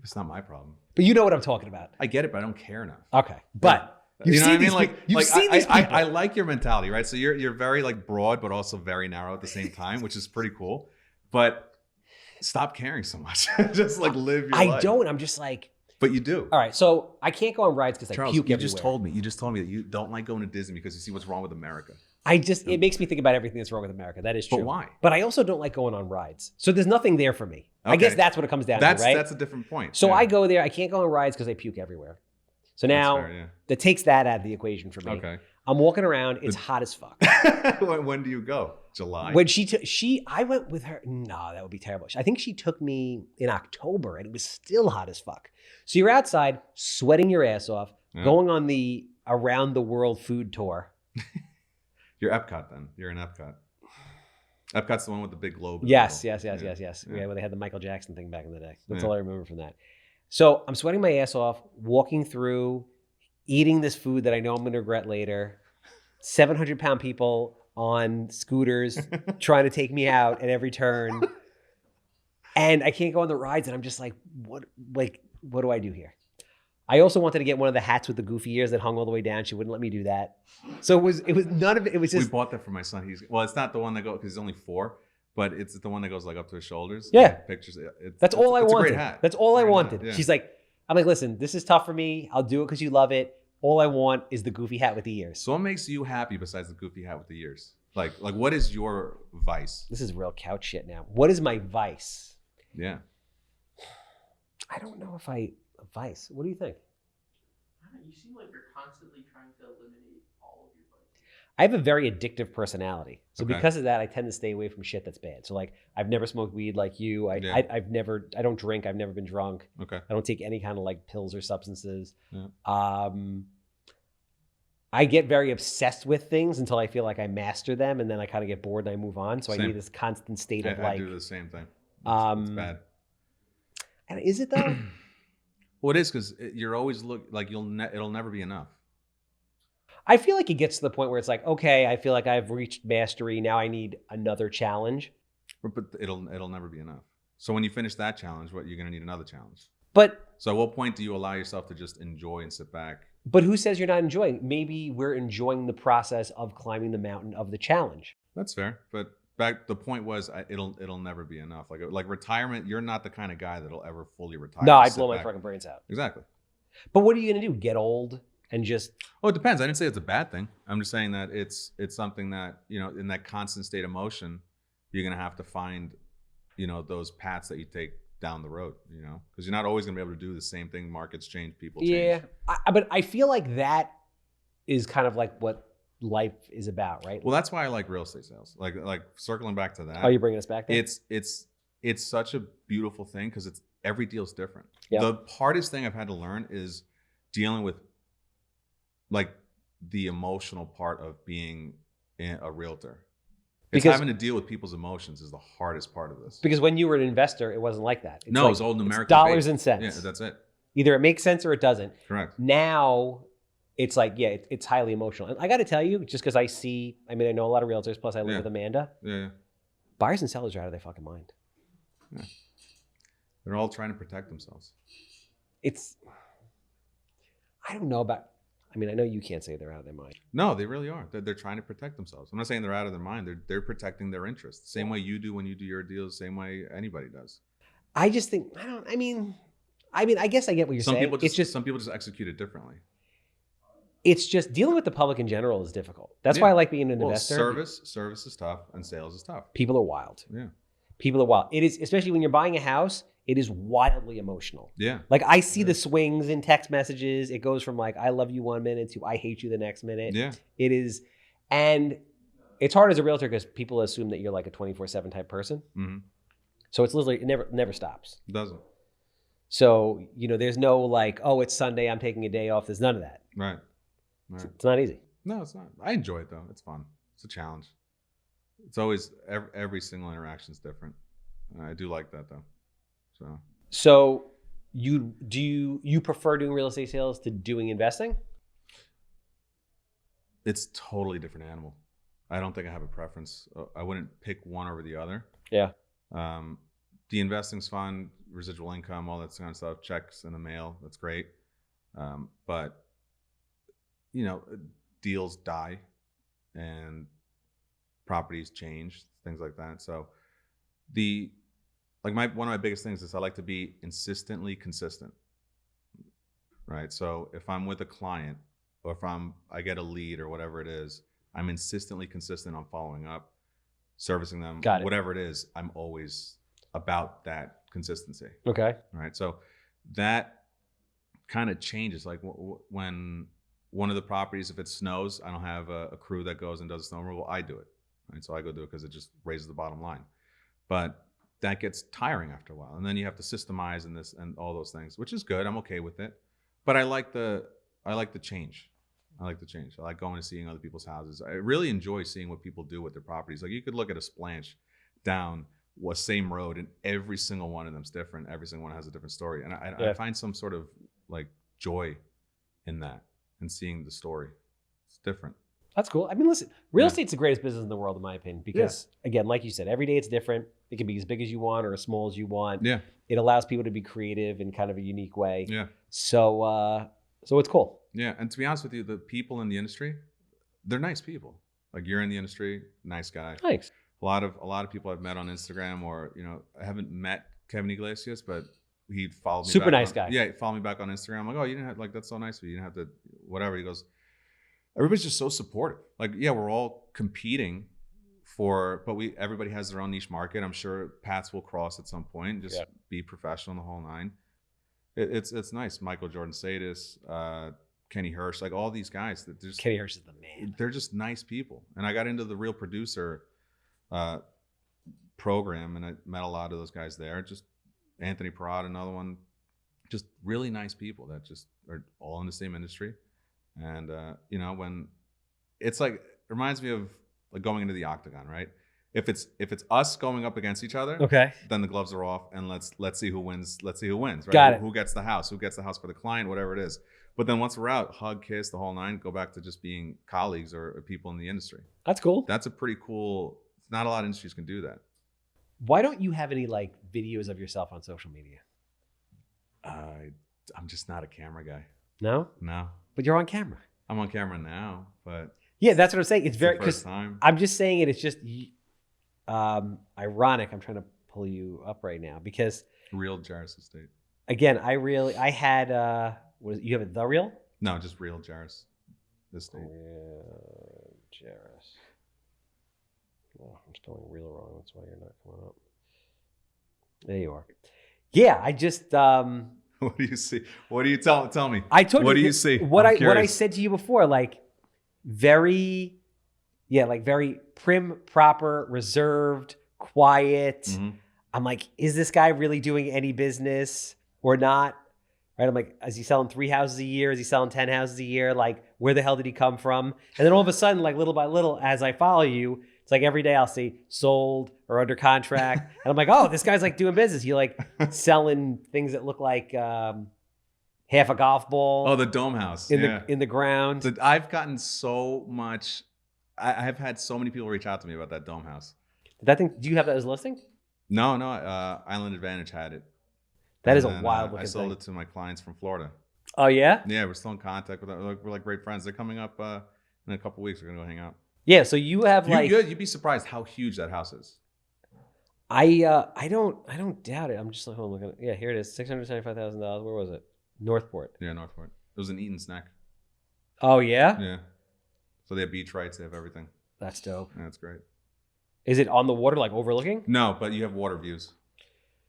Speaker 2: It's not my problem.
Speaker 1: But you know what I'm talking about.
Speaker 2: I get it, but I don't care enough.
Speaker 1: Okay. But
Speaker 2: you know what I mean? Like
Speaker 1: you've seen these people.
Speaker 2: I like your mentality, right? So you're very like broad, but also very narrow at the same time, which is pretty cool. But stop caring so much. Just like live your life.
Speaker 1: I don't. I'm just like.
Speaker 2: But you do.
Speaker 1: All right. So I can't go on rides because I puke everywhere.
Speaker 2: You just told me that you don't like going to Disney because you see what's wrong with America.
Speaker 1: It makes me think about everything that's wrong with America. That is true.
Speaker 2: But why?
Speaker 1: But I also don't like going on rides. So there's nothing there for me. Okay. I guess that's what it comes down to, right?
Speaker 2: That's a different point.
Speaker 1: So I go there. I can't go on rides because I puke everywhere. So now that takes that out of the equation for me.
Speaker 2: Okay.
Speaker 1: I'm walking around. It's hot as fuck.
Speaker 2: When do you go? July.
Speaker 1: When I went with her. No, that would be terrible. I think she took me in October and it was still hot as fuck. So you're outside sweating your ass off, going on the around the world food tour.
Speaker 2: You're Epcot then. You're in Epcot. Epcot's the one with the big globe.
Speaker 1: Yes. Yeah, where they had the Michael Jackson thing back in the day. That's all I remember from that. So I'm sweating my ass off, walking through, eating this food that I know I'm going to regret later. 700-pound people on scooters trying to take me out at every turn. And I can't go on the rides. And I'm just like, what do I do here? I also wanted to get one of the hats with the goofy ears that hung all the way down. She wouldn't let me do that. So it was none of it. It was just.
Speaker 2: We bought that for my son. It's not the one that goes, because he's only 4, but it's the one that goes like up to his shoulders.
Speaker 1: Yeah.
Speaker 2: Pictures.
Speaker 1: That's all I wanted.
Speaker 2: It's a great hat.
Speaker 1: That's all I wanted.
Speaker 2: Yeah.
Speaker 1: She's like, I'm like, listen, this is tough for me. I'll do it because you love it. All I want is the goofy hat with the ears.
Speaker 2: So what makes you happy besides the goofy hat with the ears? Like what is your vice?
Speaker 1: This is real couch shit now. What is my vice?
Speaker 2: Yeah.
Speaker 1: I don't know if a vice. What do you think?
Speaker 3: You seem like you're constantly trying to eliminate all of your vices.
Speaker 1: I have a very addictive personality. So
Speaker 2: Okay.
Speaker 1: because of that, I tend to stay away from shit that's bad. So like, I've never smoked weed like you. I don't drink. I've never been drunk.
Speaker 2: Okay.
Speaker 1: I don't take any kind of like pills or substances.
Speaker 2: Yeah.
Speaker 1: I get very obsessed with things until I feel like I master them, and then I kind of get bored and I move on. So
Speaker 2: Same.
Speaker 1: I need this constant state of
Speaker 2: I
Speaker 1: like.
Speaker 2: do the same thing. It's bad.
Speaker 1: And is it though?
Speaker 2: Well, it is, because you're always it'll never be enough.
Speaker 1: I feel like it gets to the point where it's like, okay, I feel like I've reached mastery. Now I need another challenge.
Speaker 2: But it'll never be enough. So when you finish that challenge, you're going to need another challenge.
Speaker 1: But
Speaker 2: So at what point do you allow yourself to just enjoy and sit back?
Speaker 1: But who says you're not enjoying? Maybe we're enjoying the process of climbing the mountain of the challenge.
Speaker 2: That's fair. But the point was, it'll never be enough. Like retirement, you're not the kind of guy that'll ever fully retire.
Speaker 1: No, I'd blow my fucking brains out.
Speaker 2: Exactly.
Speaker 1: But what are you going to do? Get old and just...
Speaker 2: Oh, it depends. I didn't say it's a bad thing. I'm just saying that it's something that, in that constant state of motion, you're going to have to find, those paths that you take down the road, because you're not always going to be able to do the same thing. Markets change, people change.
Speaker 1: Yeah, but I feel like that is kind of like what life is about, right?
Speaker 2: Well, that's why I like real estate sales. Like circling back to that.
Speaker 1: Oh, you're bringing us back there?
Speaker 2: It's such a beautiful thing because every deal's different.
Speaker 1: Yep.
Speaker 2: The hardest thing I've had to learn is dealing with like the emotional part of being a realtor. Because having to deal with people's emotions is the hardest part of this.
Speaker 1: Because when you were an investor, it wasn't like that.
Speaker 2: It was all numerical.
Speaker 1: Dollars and cents.
Speaker 2: Yeah, that's it.
Speaker 1: Either it makes sense or it doesn't.
Speaker 2: Correct.
Speaker 1: Now it's like, it's highly emotional. And I got to tell you, just because I know a lot of realtors, plus I live with Amanda.
Speaker 2: Yeah.
Speaker 1: Buyers and sellers are out of their fucking mind.
Speaker 2: Yeah. They're all trying to protect themselves.
Speaker 1: I don't know about... I know you can't say they're out of their mind.
Speaker 2: No, they really are. They're trying to protect themselves. I'm not saying they're out of their mind. They're protecting their interests. The same way you do when you do your deals, same way anybody does.
Speaker 1: I just think, I guess I get what you're saying.
Speaker 2: Some people just execute it differently.
Speaker 1: It's just dealing with the public in general is difficult. That's why I like being an investor.
Speaker 2: Service is tough and sales is tough.
Speaker 1: People are wild.
Speaker 2: Yeah.
Speaker 1: People are wild. It is, especially when you're buying a house, it is wildly emotional.
Speaker 2: Yeah.
Speaker 1: Like I see the swings in text messages. It goes from like, I love you 1 minute to I hate you the next minute.
Speaker 2: Yeah.
Speaker 1: It is. And it's hard as a realtor because people assume that you're like a 24/7 type person.
Speaker 2: Mm-hmm.
Speaker 1: So it's literally, it never stops.
Speaker 2: It doesn't.
Speaker 1: So, there's no like, oh, it's Sunday, I'm taking a day off. There's none of that.
Speaker 2: Right.
Speaker 1: It's not easy.
Speaker 2: No, it's not. I enjoy it though. It's fun. It's a challenge. It's always, every single interaction is different. I do like that though. So you prefer doing real estate sales to doing investing? It's totally different animal. I don't think I have a preference. I wouldn't pick one over the other.
Speaker 1: Yeah.
Speaker 2: The investing's fun, residual income, all that kind of stuff, checks in the mail. That's great. But deals die and properties change, things like that. So one of my biggest things is I like to be insistently consistent, right? So if I'm with a client or if I get a lead or whatever it is, I'm insistently consistent on following up, servicing them, whatever it is. I'm always about that consistency.
Speaker 1: Okay.
Speaker 2: Right. So that kind of changes. Like when one of the properties, if it snows, I don't have a crew that goes and does the snow removal. I do it. right? So I go do it because it just raises the bottom line. But that gets tiring after a while, and then you have to systemize and this and all those things, which is good. I'm okay with it, but I like the change. I like the change. I like going and seeing other people's houses. I really enjoy seeing what people do with their properties. Like you could look at a splanch down was same road, and every single one of them's different. Every single one has a different story, and I find some sort of like joy in that and seeing the story. It's different.
Speaker 1: That's cool. I mean, listen, real estate's the greatest business in the world, in my opinion, because again, like you said, every day it's different. It can be as big as you want or as small as you want.
Speaker 2: Yeah.
Speaker 1: It allows people to be creative in kind of a unique way.
Speaker 2: Yeah.
Speaker 1: So it's cool.
Speaker 2: Yeah. And to be honest with you, the people in the industry, they're nice people. Like you're in the industry, nice guy.
Speaker 1: Thanks.
Speaker 2: A lot of people I've met on Instagram, or I haven't met Kevin Iglesias, but he followed me.
Speaker 1: Super
Speaker 2: back
Speaker 1: nice
Speaker 2: on,
Speaker 1: guy.
Speaker 2: Yeah, he followed me back on Instagram. I'm like, oh, you didn't have that's so nice of you. You didn't have to whatever. He goes, everybody's just so supportive. Like, yeah, we're all competing but everybody has their own niche market. I'm sure paths will cross at some point. Just be professional in the whole nine. It's nice. Michael Jordan Sadis, Kenny Hirsch, like all these guys.
Speaker 1: Kenny Hirsch is the man.
Speaker 2: They're just nice people. And I got into the Real Producer program, and I met a lot of those guys there. Just Anthony Parada, another one. Just really nice people that just are all in the same industry. And when it's like, it reminds me of like going into the octagon, right? If it's us going up against each other,
Speaker 1: okay,
Speaker 2: then the gloves are off, and let's see who wins. Let's see who wins, right?
Speaker 1: Got it.
Speaker 2: Who gets the house? Who gets the house for the client? Whatever it is. But then once we're out, hug, kiss, the whole nine. Go back to just being colleagues or people in the industry.
Speaker 1: That's cool.
Speaker 2: That's a pretty cool. Not a lot of industries can do that.
Speaker 1: Why don't you have any like videos of yourself on social media?
Speaker 2: I'm just not a camera guy.
Speaker 1: No. But you're on camera.
Speaker 2: I'm on camera now, but
Speaker 1: yeah, that's what I'm saying. It's very
Speaker 2: because
Speaker 1: I'm just saying it. It's just ironic. I'm trying to pull you up right now because
Speaker 2: real Geris estate.
Speaker 1: Again, I had you have a The Real?
Speaker 2: No, just real Geris estate.
Speaker 1: Real Geris. Oh, I'm spelling real wrong. That's why you're not coming up. There you are. Yeah, I just.
Speaker 2: What do you see? What do you tell me?
Speaker 1: I told you.
Speaker 2: What do you see?
Speaker 1: What I said to you before, like very prim, proper, reserved, quiet.
Speaker 2: Mm-hmm.
Speaker 1: I'm like, is this guy really doing any business or not? Right? I'm like, is he selling 3 houses a year? Is he selling 10 houses a year? Like, where the hell did he come from? And then all of a sudden, like little by little, as I follow you, it's like every day I'll see sold or under contract. And I'm like, oh, this guy's like doing business. He like selling things that look like half a golf ball.
Speaker 2: Oh, the dome house
Speaker 1: in the ground.
Speaker 2: I've gotten so much. I've had so many people reach out to me about that dome house.
Speaker 1: That thing? Do you have that as a listing?
Speaker 2: No. Island Advantage had it.
Speaker 1: That is a wild looking
Speaker 2: I sold
Speaker 1: thing.
Speaker 2: it to my clients from Florida.
Speaker 1: Oh yeah?
Speaker 2: Yeah, we're still in contact with them. We're like great friends. They're coming up in a couple weeks. We're gonna go hang out.
Speaker 1: Yeah, so you have
Speaker 2: you'd be surprised how huge that house is.
Speaker 1: I don't doubt it. I'm just like, looking at it. Yeah, here it is, $675,000. Where was it? Northport.
Speaker 2: Yeah, Northport. It was an Eaton's Neck.
Speaker 1: Oh yeah?
Speaker 2: Yeah. So they have beach rights, they have everything.
Speaker 1: That's dope.
Speaker 2: Yeah, that's great.
Speaker 1: Is it on the water, like overlooking?
Speaker 2: No, but you have water views.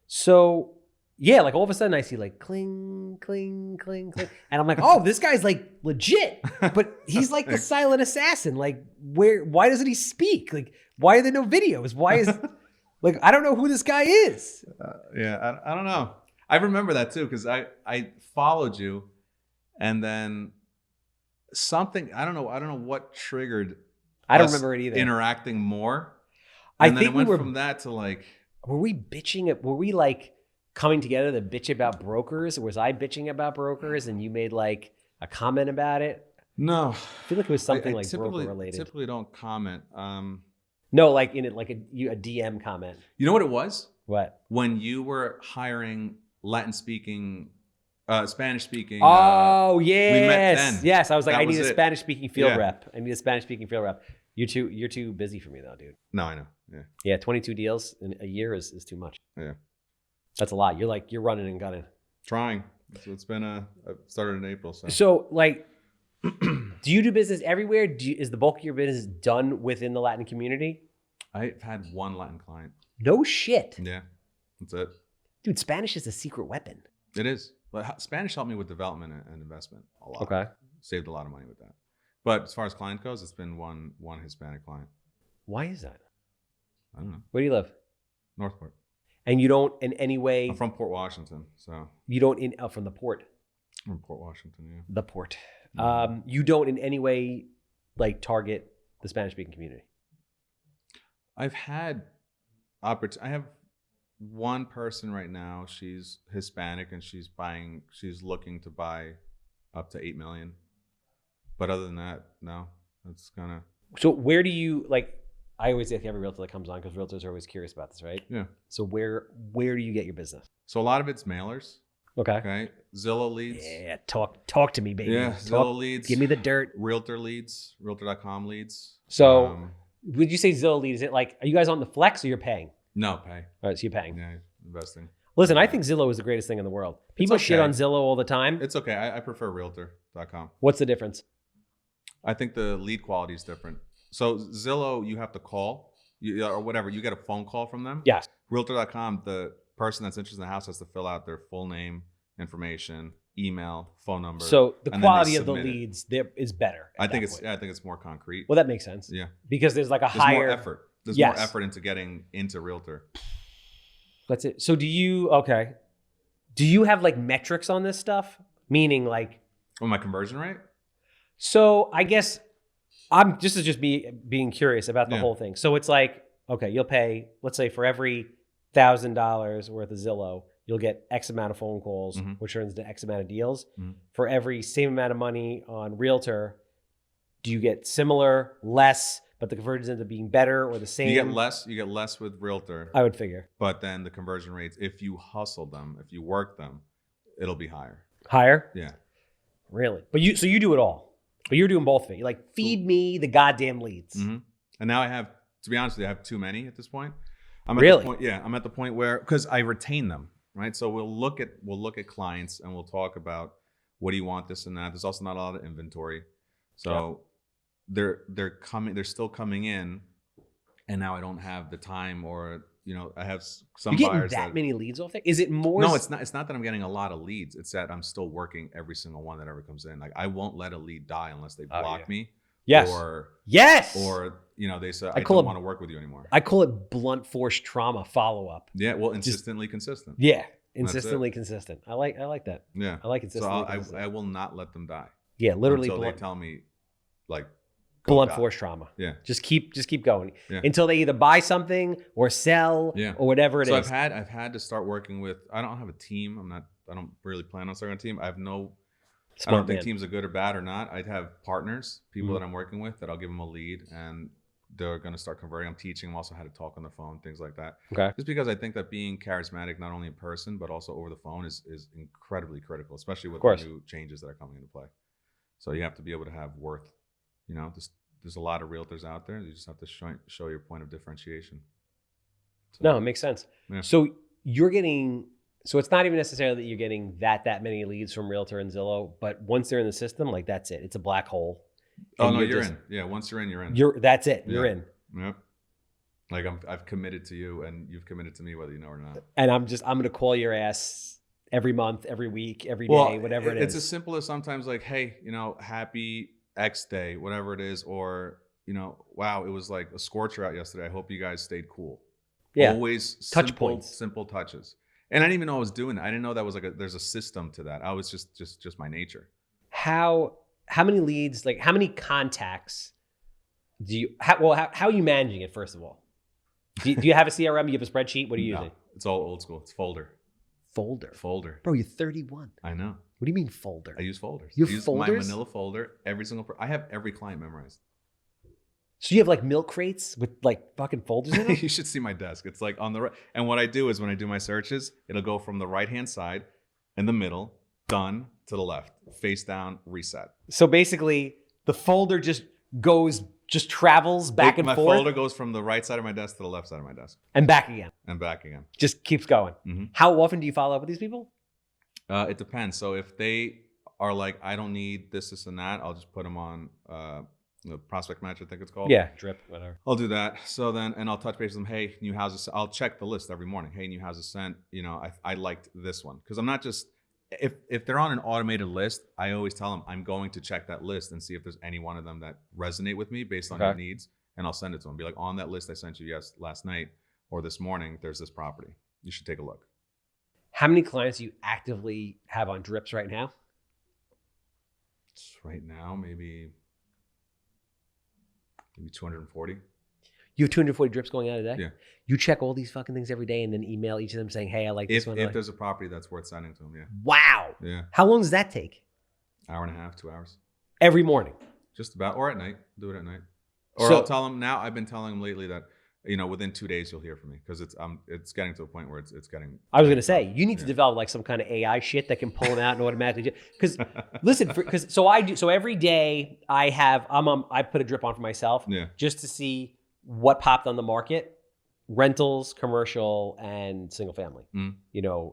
Speaker 1: So yeah, like all of a sudden I see like cling, cling, cling, cling. And I'm like, oh, this guy's like legit. But he's like the silent assassin. Like why doesn't he speak? Like, why are there no videos? Why is like, I don't know who this guy is.
Speaker 2: I don't know. I remember that too, because I followed you, and then something, I don't know what triggered
Speaker 1: I don't remember it either.
Speaker 2: Interacting more.
Speaker 1: I
Speaker 2: And then
Speaker 1: think
Speaker 2: it went
Speaker 1: we were
Speaker 2: from that to like,
Speaker 1: were we like coming together to bitch about brokers? Or was I bitching about brokers and you made like a comment about it?
Speaker 2: no.
Speaker 1: I feel like it was something like broker
Speaker 2: typically
Speaker 1: related.
Speaker 2: don't comment.
Speaker 1: No, like in it, like a DM comment.
Speaker 2: You know what it was?
Speaker 1: What?
Speaker 2: When you were hiring Latin speaking, Spanish speaking.
Speaker 1: Oh
Speaker 2: we met
Speaker 1: yes,
Speaker 2: then.
Speaker 1: yes. I was like,
Speaker 2: That
Speaker 1: I need
Speaker 2: was
Speaker 1: a
Speaker 2: it.
Speaker 1: Spanish speaking field
Speaker 2: Yeah.
Speaker 1: rep. I need a Spanish speaking field rep. You're too busy for me though, dude.
Speaker 2: No, I know. Yeah.
Speaker 1: Yeah, 22 deals in a year is too much.
Speaker 2: Yeah.
Speaker 1: That's a lot. You're running and gunning.
Speaker 2: Trying. So it's been I started in April.
Speaker 1: So like, do you do business everywhere? Is the bulk of your business done within the Latin community?
Speaker 2: I've had one Latin client.
Speaker 1: No shit.
Speaker 2: Yeah. That's it.
Speaker 1: Dude, Spanish is a secret weapon.
Speaker 2: It is. But Spanish helped me with development and investment a lot.
Speaker 1: Okay.
Speaker 2: Saved a lot of money with that. But as far as client goes, it's been one Hispanic client.
Speaker 1: Why is that?
Speaker 2: I don't know.
Speaker 1: Where do you live?
Speaker 2: Northport.
Speaker 1: And you don't in any way.
Speaker 2: I'm from Port Washington, so.
Speaker 1: You don't from the port.
Speaker 2: I'm from Port Washington, yeah.
Speaker 1: The port.
Speaker 2: Mm-hmm.
Speaker 1: You don't in any way like target the Spanish-speaking community.
Speaker 2: I've had I have one person right now. She's Hispanic and she's looking to buy up to 8 million. But other than that, no. That's kind of.
Speaker 1: So where do you like? I always ask every realtor that comes on because realtors are always curious about this, right?
Speaker 2: Yeah.
Speaker 1: So where do you get your business?
Speaker 2: So a lot of it's mailers.
Speaker 1: Okay.
Speaker 2: Okay. Zillow leads.
Speaker 1: Yeah, talk to me, baby.
Speaker 2: Yeah. Zillow leads.
Speaker 1: Give me the dirt.
Speaker 2: Realtor leads. Realtor.com leads.
Speaker 1: So would you say Zillow lead? Is it like, are you guys on the flex or you're paying?
Speaker 2: No, pay.
Speaker 1: All right, so you're paying.
Speaker 2: Yeah, investing.
Speaker 1: Listen, I think Zillow is the greatest thing in the world. People shit on Zillow all the time.
Speaker 2: It's okay. I prefer Realtor.com.
Speaker 1: What's the difference?
Speaker 2: I think the lead quality is different. So Zillow, you have to call or whatever. You get a phone call from them.
Speaker 1: Yes.
Speaker 2: Realtor.com, the person that's interested in the house has to fill out their full name, information, email, phone number.
Speaker 1: So the quality of the leads there is better.
Speaker 2: I think it's more concrete.
Speaker 1: Well, that makes sense.
Speaker 2: Yeah.
Speaker 1: Because there's like
Speaker 2: there's
Speaker 1: higher
Speaker 2: more effort. There's more effort into getting into Realtor.
Speaker 1: That's it. So do you have like metrics on this stuff? Meaning like
Speaker 2: my conversion rate?
Speaker 1: So I guess this is just me being curious about the whole thing. So it's like, okay, you'll pay, let's say for every $1,000 worth of Zillow, you'll get X amount of phone calls, which turns into X amount of deals. For every same amount of money on Realtor, do you get similar, less, but the conversions end up being better or the same?
Speaker 2: You get less with Realtor.
Speaker 1: I would figure.
Speaker 2: But then the conversion rates, if you hustle them, if you work them, it'll be higher.
Speaker 1: Higher?
Speaker 2: Yeah.
Speaker 1: Really? But you do it all. But you're doing both of it. You're like, feed me the goddamn leads.
Speaker 2: Mm-hmm. And now to be honest with you, I have too many at this point. I'm at the point where, because I retain them, right? So we'll look at clients and we'll talk about what do you want, this and that. There's also not a lot of inventory. So they're still coming in, and now I don't have the time, or I have some
Speaker 1: You're getting
Speaker 2: buyers
Speaker 1: that many leads off there? Is it more?
Speaker 2: No, it's not. It's not that I'm getting a lot of leads. It's that I'm still working every single one that ever comes in. Like I won't let a lead die unless they block me.
Speaker 1: Yes.
Speaker 2: Or they say I don't want to work with you anymore.
Speaker 1: I call it blunt force trauma follow up.
Speaker 2: Yeah. Well, insistently consistent.
Speaker 1: Yeah. Insistently consistent. I like that.
Speaker 2: Yeah.
Speaker 1: I like consistently consistent.
Speaker 2: So I will not let them die.
Speaker 1: Yeah. Literally.
Speaker 2: Until they tell me, like.
Speaker 1: Blunt force trauma.
Speaker 2: Yeah.
Speaker 1: Just keep going until they either buy something or sell or whatever it is.
Speaker 2: So I've had to start working with. I don't have a team. I don't really plan on starting a team. I don't think teams are good or bad or not. I'd have partners, people that I'm working with, that I'll give them a lead and they're going to start converting. I'm teaching them also how to talk on the phone, things like that. Okay. Just because I think that being charismatic, not only in person but also over the phone, is incredibly critical, especially with the new changes that are coming into play. So you have to be able to have worth. There's a lot of realtors out there. You just have to show your point of differentiation. So,
Speaker 1: no, it makes sense. Yeah. So it's not even necessarily that you're getting that many leads from Realtor and Zillow, but once they're in the system, like that's it. It's a black hole.
Speaker 2: Oh no, you're in. Yeah, once you're in, you're in.
Speaker 1: That's it. You're in.
Speaker 2: Yep. Like I've committed to you, and you've committed to me, whether you know or not.
Speaker 1: And I'm gonna call your ass every month, every week, every day, whatever it is.
Speaker 2: It's as simple as sometimes like, hey, happy X day, whatever it is, or wow, it was like a scorcher out yesterday. I hope you guys stayed cool. Yeah. Always simple touches. And I didn't even know I was doing that. I didn't know that was there's a system to that. I was just my nature.
Speaker 1: How many leads, like how many contacts do you how are you managing it, first of all? Do you have a CRM? You have a spreadsheet? What are you using?
Speaker 2: It's all old school. It's folder.
Speaker 1: Folder. Bro, you're 31.
Speaker 2: I know.
Speaker 1: What do you mean folder?
Speaker 2: I use folders.
Speaker 1: You
Speaker 2: use
Speaker 1: have folders?
Speaker 2: my manila folder. I have every client memorized.
Speaker 1: So you have like milk crates with like fucking folders in them?
Speaker 2: You should see my desk. It's like on the right. And what I do is when I do my searches, it'll go from the right-hand side, in the middle, done, to the left, face down, reset.
Speaker 1: So basically the folder just travels back and forth?
Speaker 2: My folder goes from the right side of my desk to the left side of my desk.
Speaker 1: And back again?
Speaker 2: And back again.
Speaker 1: Just keeps going. Mm-hmm. How often do you follow up with these people?
Speaker 2: It depends. So if they are like, I don't need this, and that, I'll just put them on the prospect match, I think it's called.
Speaker 1: Yeah, drip, whatever.
Speaker 2: I'll do that. So then, and I'll touch base with them. Hey, new houses. I'll check the list every morning. Hey, new houses sent. I liked this one, because I'm not just if they're on an automated list. I always tell them I'm going to check that list and see if there's any one of them that resonate with me based on your needs, and I'll send it to them. Be like, on that list I sent you last night or this morning, there's this property. You should take a look.
Speaker 1: How many clients do you actively have on drips right now?
Speaker 2: Right now, maybe 240.
Speaker 1: You have 240 drips going out a day?
Speaker 2: Yeah.
Speaker 1: You check all these fucking things every day and then email each of them saying, hey, I like this one.
Speaker 2: If there's a property that's worth sending to them, yeah.
Speaker 1: Wow.
Speaker 2: Yeah.
Speaker 1: How long does that take?
Speaker 2: Hour and a half, 2 hours.
Speaker 1: Every morning?
Speaker 2: Just about, or at night. Do it at night. Or
Speaker 1: So,
Speaker 2: I'll tell them now. I've been telling them lately that, within 2 days you'll hear from me, because it's getting to a point where it's getting.
Speaker 1: I was going to say, you need to develop like some kind of AI shit that can pull them out and automatically. Because listen, so every day I put a drip on for myself just to see what popped on the market, rentals, commercial, and single family,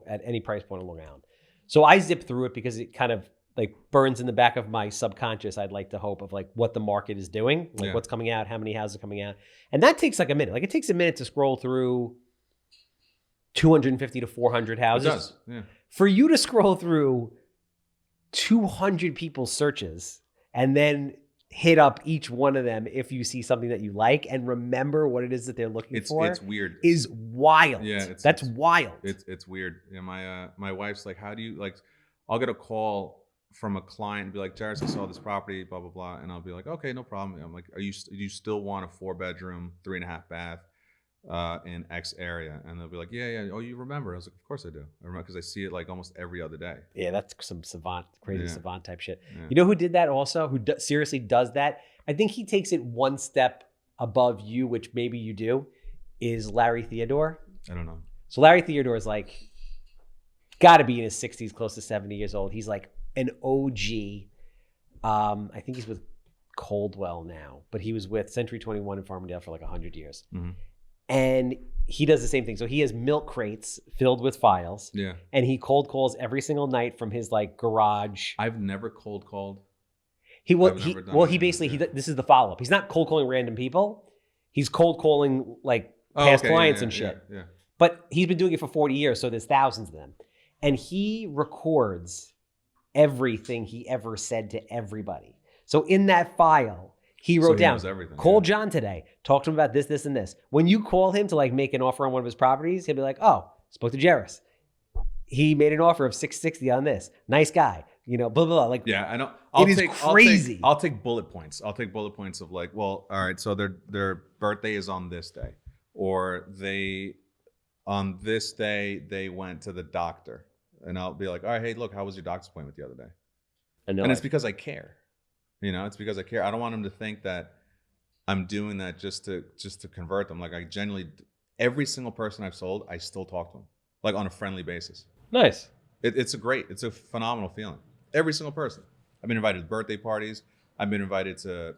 Speaker 1: at any price point on Long Island. So I zip through it because it kind of like burns in the back of my subconscious. I'd like to hope of like what the market is doing, like what's coming out, how many houses are coming out. And that takes like a minute. Like it takes a minute to scroll through 250 to 400 houses.
Speaker 2: It does, yeah.
Speaker 1: For you to scroll through 200 people's searches and then hit up each one of them if you see something that you like and remember what it is that they're looking for.
Speaker 2: It's weird.
Speaker 1: Is wild.
Speaker 2: Yeah,
Speaker 1: that's wild.
Speaker 2: It's weird. Yeah, my wife's like, how do you like? I'll get a call from a client and be like, Geris, I saw this property, blah blah blah, and I'll be like, okay, no problem. I'm like, do you still want a 4-bedroom, 3.5 bath in X area? And they'll be like, yeah. Oh, you remember? I was like, of course I do. I remember because I see it like almost every other day.
Speaker 1: Yeah, that's some crazy savant type shit.
Speaker 2: Yeah.
Speaker 1: You know who did that also? Who seriously does that? I think he takes it one step above you, which maybe you do, is Larry Theodore.
Speaker 2: I don't know.
Speaker 1: So Larry Theodore is like, got to be in his 60s, close to 70 years old. He's like an OG. I think he's with Coldwell now, but he was with Century 21 in Farmingdale for like 100 years. Mm-hmm. And he does the same thing. So he has milk crates filled with files.
Speaker 2: Yeah.
Speaker 1: And he cold calls every single night from his like garage.
Speaker 2: I've never cold called.
Speaker 1: This is the follow-up. He's not cold calling random people. He's cold calling like past clients and shit.
Speaker 2: Yeah.
Speaker 1: But he's been doing it for 40 years, so there's thousands of them. And he records everything he ever said to everybody. So in that file, he wrote down, call John today, talk to him about this, this, and this. When you call him to like make an offer on one of his properties, he'll be like, oh, spoke to Geris. He made an offer of $660 on this. Nice guy. Blah, blah, blah. Like,
Speaker 2: yeah, I know.
Speaker 1: Crazy.
Speaker 2: I'll take bullet points. I'll take bullet points of like, well, all right, so their birthday is on this day. Or on this day, they went to the doctor. And I'll be like, all right, hey, look, how was your doctor's appointment the other day? And it's because I care. It's because I care. I don't want them to think that I'm doing that just to convert them. Like I genuinely, every single person I've sold, I still talk to them, like on a friendly basis.
Speaker 1: Nice.
Speaker 2: It's a phenomenal feeling. Every single person. I've been invited to birthday parties. I've been invited to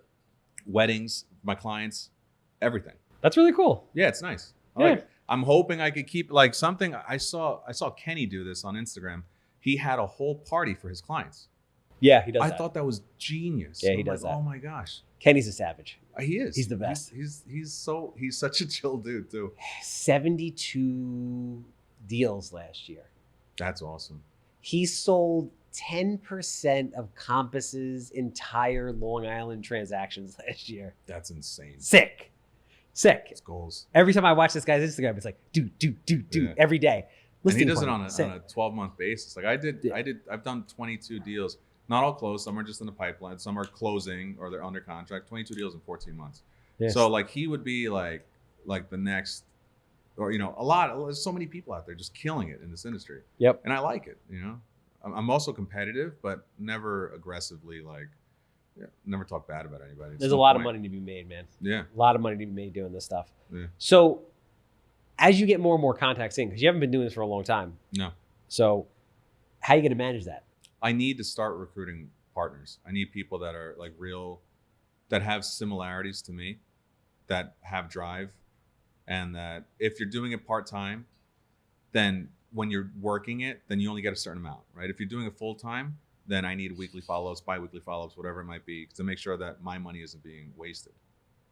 Speaker 2: weddings, my clients, everything.
Speaker 1: That's really cool.
Speaker 2: Yeah, it's nice. I like it. I'm hoping I could keep like something. I saw Kenny do this on Instagram. He had a whole party for his clients.
Speaker 1: Yeah, he does.
Speaker 2: I thought that was genius.
Speaker 1: Yeah, he does that.
Speaker 2: Oh my gosh,
Speaker 1: Kenny's a savage.
Speaker 2: He is.
Speaker 1: He's the best.
Speaker 2: He's such a chill dude too.
Speaker 1: 72 deals last year.
Speaker 2: That's awesome.
Speaker 1: He sold 10% of Compass's entire Long Island transactions last year.
Speaker 2: That's insane.
Speaker 1: Sick.
Speaker 2: It's goals.
Speaker 1: Every time I watch this guy's Instagram, it's like, do every day.
Speaker 2: And he does it on a 12-month basis. Like I've done 22 deals. Not all closed. Some are just in the pipeline. Some are closing or they're under contract. 22 deals in 14 months. Yes. So like he would be like the next, or there's so many people out there just killing it in this industry.
Speaker 1: Yep.
Speaker 2: And I like it. I'm also competitive, but never aggressively never talk bad about anybody.
Speaker 1: There's a lot of money to be made, man.
Speaker 2: Yeah.
Speaker 1: A lot of money to be made doing this stuff.
Speaker 2: Yeah.
Speaker 1: So as you get more and more contacts in, because you haven't been doing this for a long time.
Speaker 2: No.
Speaker 1: So how are you going to manage that?
Speaker 2: I need to start recruiting partners. I need people that are like real, that have similarities to me, that have drive, and that if you're doing it part-time, then when you're working it, then you only get a certain amount, right? If you're doing it full-time, then I need weekly follow-ups, bi-weekly follow-ups, whatever it might be, to make sure that my money isn't being wasted,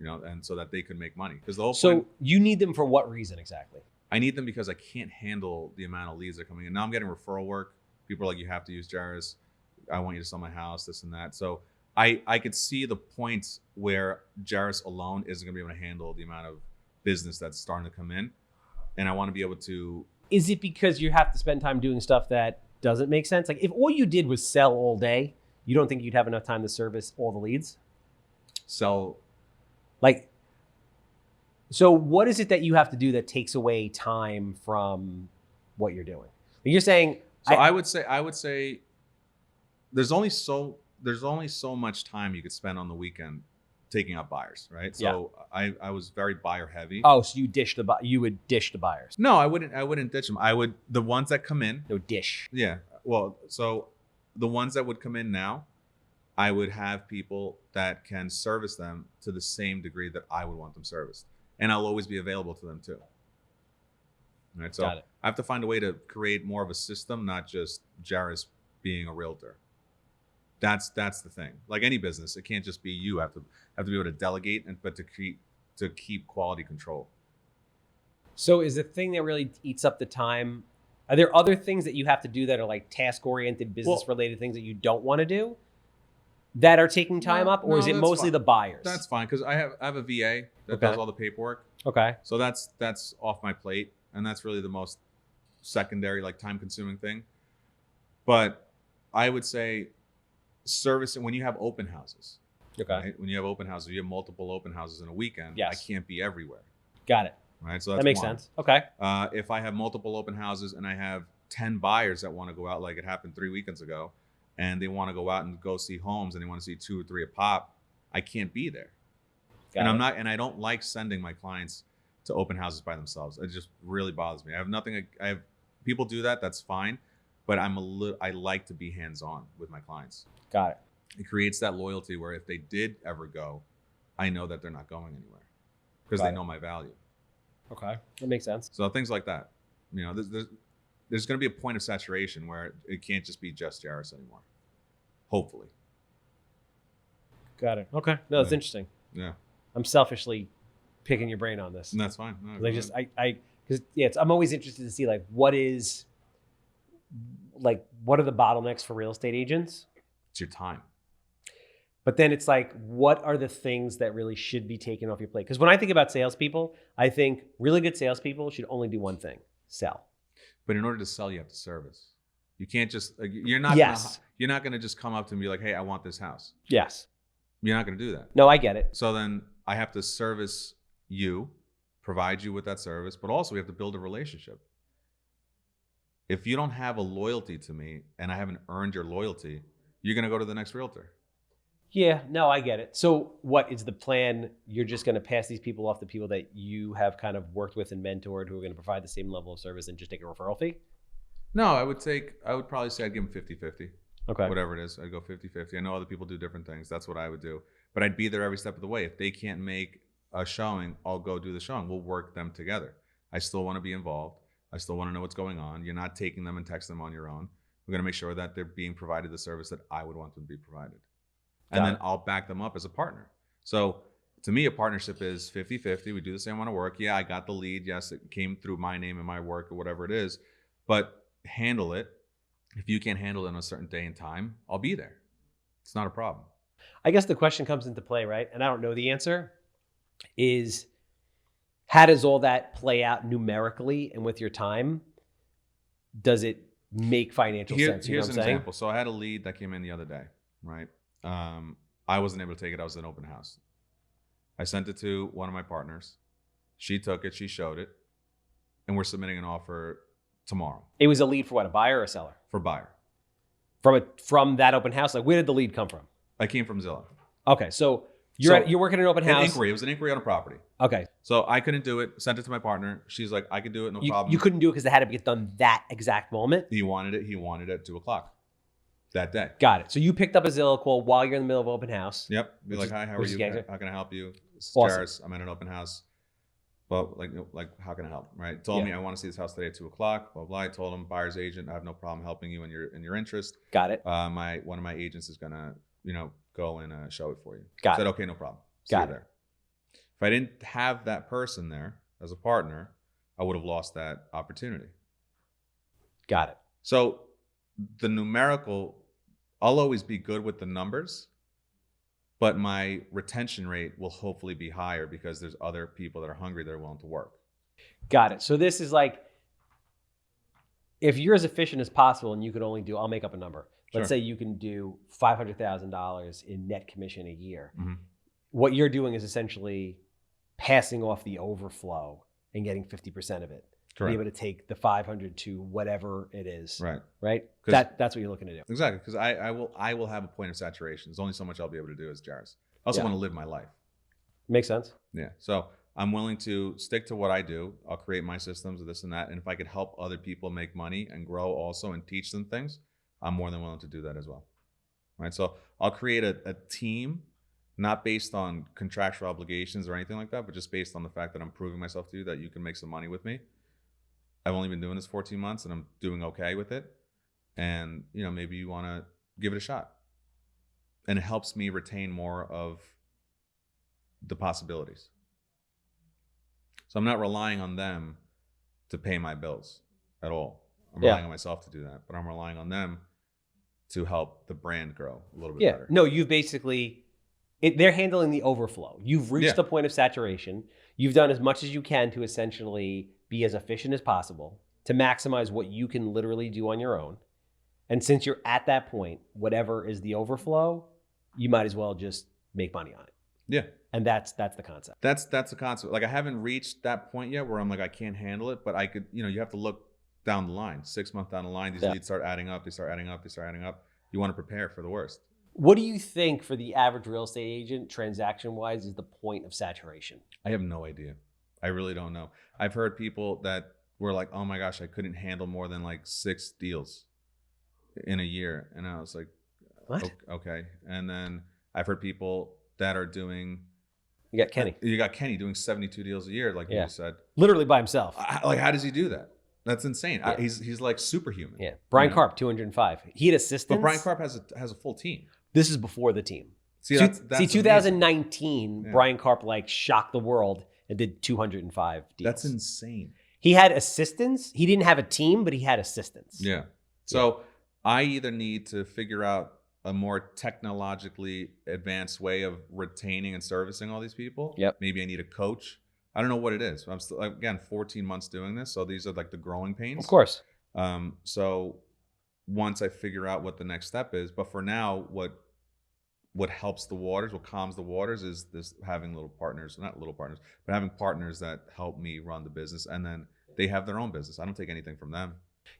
Speaker 2: and so that they can make money. Because the whole point.
Speaker 1: So you need them for what reason exactly?
Speaker 2: I need them because I can't handle the amount of leads that are coming in. Now I'm getting referral work. People are like, you have to use Geris. I want you to sell my house, this and that. So I could see the points where Geris alone isn't going to be able to handle the amount of business that's starting to come in, and I want to be able to.
Speaker 1: Is it because you have to spend time doing stuff that doesn't make sense? Like if all you did was sell all day, you don't think you'd have enough time to service all the leads?
Speaker 2: Sell.
Speaker 1: Like, so what is it that you have to do that takes away time from what you're doing? You're saying.
Speaker 2: So I would say there's only so much time you could spend on the weekend taking up buyers, right? So I was very buyer heavy.
Speaker 1: Oh, so you would dish the buyers?
Speaker 2: No, I wouldn't ditch them. The ones that come in.
Speaker 1: No dish.
Speaker 2: Yeah. Well, so the ones that would come in now, I would have people that can service them to the same degree that I would want them serviced, and I'll always be available to them too. Right. So
Speaker 1: Got it.
Speaker 2: I have to find a way to create more of a system, not just Geris being a realtor. That's the thing. Like any business, it can't just be you. Have to be able to delegate, but to keep quality control.
Speaker 1: So is the thing that really eats up the time? Are there other things that you have to do that are like task-oriented, business-related things that you don't want to do that are taking time up, or is it mostly the buyers?
Speaker 2: That's fine because I have a VA that does all the paperwork.
Speaker 1: Okay.
Speaker 2: So that's off my plate, and that's really the most secondary, like time-consuming thing. But I would say servicing when you have open houses.
Speaker 1: Okay.
Speaker 2: Right? When you have open houses, you have multiple open houses in a weekend.
Speaker 1: Yes.
Speaker 2: I can't be everywhere.
Speaker 1: Got it.
Speaker 2: Right. So
Speaker 1: that makes sense. Okay.
Speaker 2: If I have multiple open houses and I have 10 buyers that want to go out, like it happened 3 weekends ago, and they want to go out and go see homes and they want to see 2 or 3 a pop, I can't be there. I don't like sending my clients to open houses by themselves. It just really bothers me. I have people do that. That's fine. But I like to be hands-on with my clients.
Speaker 1: Got it.
Speaker 2: It creates that loyalty where if they did ever go, I know that they're not going anywhere because they know my value.
Speaker 1: Okay, that makes sense.
Speaker 2: So things like that, there's going to be a point of saturation where it can't just be just Geris anymore. Hopefully.
Speaker 1: Got it. Okay, no, that's interesting.
Speaker 2: Yeah.
Speaker 1: I'm selfishly picking your brain on this.
Speaker 2: And that's fine. No,
Speaker 1: because I'm always interested to see what are the bottlenecks for real estate agents?
Speaker 2: It's your time.
Speaker 1: But then it's like, what are the things that really should be taken off your plate? Because when I think about salespeople, I think really good salespeople should only do one thing: sell.
Speaker 2: But in order to sell, you have to service. You can't just you're not going to just come up to me like, hey, I want this house.
Speaker 1: Yes.
Speaker 2: You're not going to do that.
Speaker 1: No, I get it.
Speaker 2: So then I have to service you, provide you with that service, but also we have to build a relationship. If you don't have a loyalty to me and I haven't earned your loyalty, you're going to go to the next realtor.
Speaker 1: Yeah, no, I get it. So what is the plan? You're just going to pass these people off to people that you have kind of worked with and mentored who are going to provide the same level of service and just take a referral fee?
Speaker 2: No, I would probably say I'd give them 50-50.
Speaker 1: Okay.
Speaker 2: Whatever it is, I'd go 50-50. I know other people do different things. That's what I would do. But I'd be there every step of the way. If they can't make a showing, I'll go do the showing. We'll work them together. I still want to be involved. I still want to know what's going on. You're not taking them and texting them on your own. We're going to make sure that they're being provided the service that I would want them to be provided. And then I'll back them up as a partner. So to me, a partnership is 50-50. We do the same amount of work. Yeah, I got the lead. Yes, it came through my name and my work or whatever it is. But handle it. If you can't handle it on a certain day and time, I'll be there. It's not a problem.
Speaker 1: I guess the question comes into play, right? And I don't know the answer, is how does all that play out numerically and with your time? Does it make financial sense?
Speaker 2: Here's an example. So I had a lead that came in the other day, right? I wasn't able to take it. I was in an open house. I sent it to one of my partners. She took it. She showed it. And we're submitting an offer tomorrow.
Speaker 1: It was a lead for what? A buyer or a seller?
Speaker 2: For buyer.
Speaker 1: From that open house? Like, where did the lead come from?
Speaker 2: I came from Zillow.
Speaker 1: Okay. So you're working at an open house.
Speaker 2: Inquiry. It was an inquiry on a property.
Speaker 1: Okay.
Speaker 2: So I couldn't do it. Sent it to my partner. She's like, I can do it. No problem.
Speaker 1: You couldn't do it because it had to get done that exact moment?
Speaker 2: He wanted it. He wanted it at 2:00 that day.
Speaker 1: Got it. So you picked up a Zillow call while you're in the middle of open house.
Speaker 2: Yep. Be like, hi, how are you? How can I help you? This is
Speaker 1: Awesome.
Speaker 2: Geris. I'm at an open house. But like, how can I help? Right? Told me I want to see this house today at 2:00. Blah blah. I told him, buyer's agent. I have no problem helping you in your interest.
Speaker 1: Got it.
Speaker 2: One of my agents is gonna go and show it for you.
Speaker 1: Got it.
Speaker 2: Said okay, no problem.
Speaker 1: Got it.
Speaker 2: There. If I didn't have that person there as a partner, I would have lost that opportunity.
Speaker 1: Got it.
Speaker 2: So the numerical, I'll always be good with the numbers, but my retention rate will hopefully be higher because there's other people that are hungry that are willing to work.
Speaker 1: Got it. So this is like, if you're as efficient as possible and you could only do, I'll make up a number. Let's say you can do $500,000 in net commission a year.
Speaker 2: Mm-hmm.
Speaker 1: What you're doing is essentially passing off the overflow and getting 50% of it.
Speaker 2: Correct.
Speaker 1: Be able to take the 500 to whatever it is.
Speaker 2: Right.
Speaker 1: Right. That's what you're looking to do.
Speaker 2: Exactly. Because I will have a point of saturation. There's only so much I'll be able to do as Geris. I also want to live my life.
Speaker 1: Makes sense.
Speaker 2: Yeah. So I'm willing to stick to what I do. I'll create my systems of this and that. And if I could help other people make money and grow also and teach them things, I'm more than willing to do that as well. Right. So I'll create a team, not based on contractual obligations or anything like that, but just based on the fact that I'm proving myself to you that you can make some money with me. I've only been doing this 14 months and I'm doing okay with it. And, maybe you want to give it a shot. And it helps me retain more of the possibilities. So I'm not relying on them to pay my bills at all. I'm relying on myself to do that, but I'm relying on them to help the brand grow a little bit better.
Speaker 1: No, you've basically, they're handling the overflow. You've reached the point of saturation. You've done as much as you can to essentially be as efficient as possible to maximize what you can literally do on your own. And since you're at that point, whatever is the overflow, you might as well just make money on it.
Speaker 2: Yeah.
Speaker 1: And that's the concept.
Speaker 2: That's the concept. Like I haven't reached that point yet where I'm like, I can't handle it, but I could, you have to look down the line, 6 months down the line, these leads start adding up, they start adding up. You want to prepare for the worst.
Speaker 1: What do you think for the average real estate agent, transaction-wise, is the point of saturation?
Speaker 2: I have no idea. I really don't know. I've heard people that were like, oh my gosh, I couldn't handle more than like 6 deals in a year. And I was like,
Speaker 1: what?
Speaker 2: Okay. And then I've heard people that are doing...
Speaker 1: You got Kenny.
Speaker 2: You got Kenny doing 72 deals a year, like you said.
Speaker 1: Literally by himself.
Speaker 2: Like, how does he do that? That's insane.
Speaker 1: Yeah.
Speaker 2: He's like superhuman.
Speaker 1: Yeah. Brian Karp, 205. He had assistants.
Speaker 2: But Brian Karp has a full team.
Speaker 1: This is before the team.
Speaker 2: See, that's
Speaker 1: 2019, Brian Karp shocked the world and did 205 deals.
Speaker 2: That's insane.
Speaker 1: He had assistants. He didn't have a team, but he had assistants.
Speaker 2: Yeah. So I either need to figure out a more technologically advanced way of retaining and servicing all these people.
Speaker 1: Yep.
Speaker 2: Maybe I need a coach. I don't know what it is. I'm still, again, 14 months doing this. So these are like the growing pains.
Speaker 1: Of course.
Speaker 2: So once I figure out what the next step is, but for now, what helps the waters, what calms the waters is this having not little partners, but having partners that help me run the business. And then they have their own business. I don't take anything from them.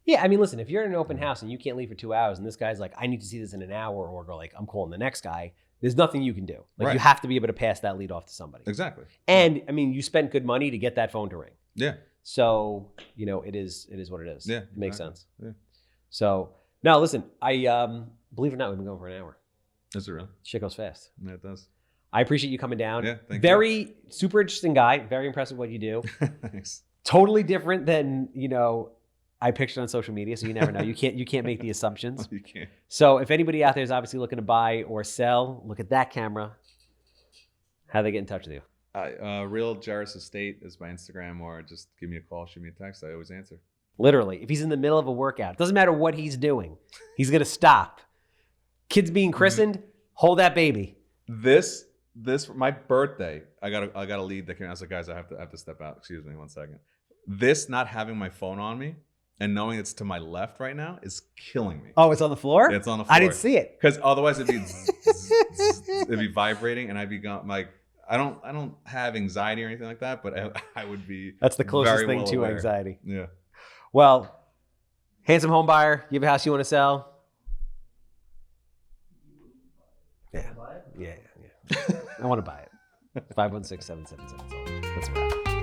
Speaker 1: Yeah, I mean, listen, if you're in an open house and you can't leave for 2 hours and this guy's like, I need to see this in an hour, or go like, I'm calling the next guy, there's nothing you can do. Like, you have to be able to pass that lead off to somebody.
Speaker 2: Exactly.
Speaker 1: And I mean, you spent good money to get that phone to ring.
Speaker 2: Yeah.
Speaker 1: So, it is what it is.
Speaker 2: Yeah.
Speaker 1: It makes sense.
Speaker 2: Yeah.
Speaker 1: So, now listen, I believe it or not, we've been going for an hour.
Speaker 2: Is it really?
Speaker 1: Shit goes fast.
Speaker 2: Yeah, it does.
Speaker 1: I appreciate you coming down.
Speaker 2: Yeah, thank
Speaker 1: you. Super interesting guy. Very impressive what you do.
Speaker 2: Thanks.
Speaker 1: Totally different than, I pictured on social media, so you never know. You can't make the assumptions.
Speaker 2: You can't.
Speaker 1: So if anybody out there is obviously looking to buy or sell, look at that camera. How do they get in touch with you?
Speaker 2: Real Geris Estate is my Instagram, or just give me a call, shoot me a text. I always answer.
Speaker 1: Literally, if he's in the middle of a workout, doesn't matter what he's doing, he's gonna stop. Kids being christened, hold that baby.
Speaker 2: This my birthday. I gotta lead the camera. I was like, guys, I have to step out. Excuse me 1 second. This not having my phone on me and knowing it's to my left right now is killing me.
Speaker 1: Oh, it's on the floor?
Speaker 2: It's on the floor.
Speaker 1: I didn't see it.
Speaker 2: Because otherwise it'd be vibrating, and I'd be going like, I don't have anxiety or anything like that, but I would be.
Speaker 1: That's the closest
Speaker 2: very
Speaker 1: thing
Speaker 2: well
Speaker 1: to
Speaker 2: aware.
Speaker 1: anxiety.
Speaker 2: Yeah.
Speaker 1: Well, handsome home buyer, you have a house you want to sell? Yeah. I want to buy it. 516-777. That's a wrap.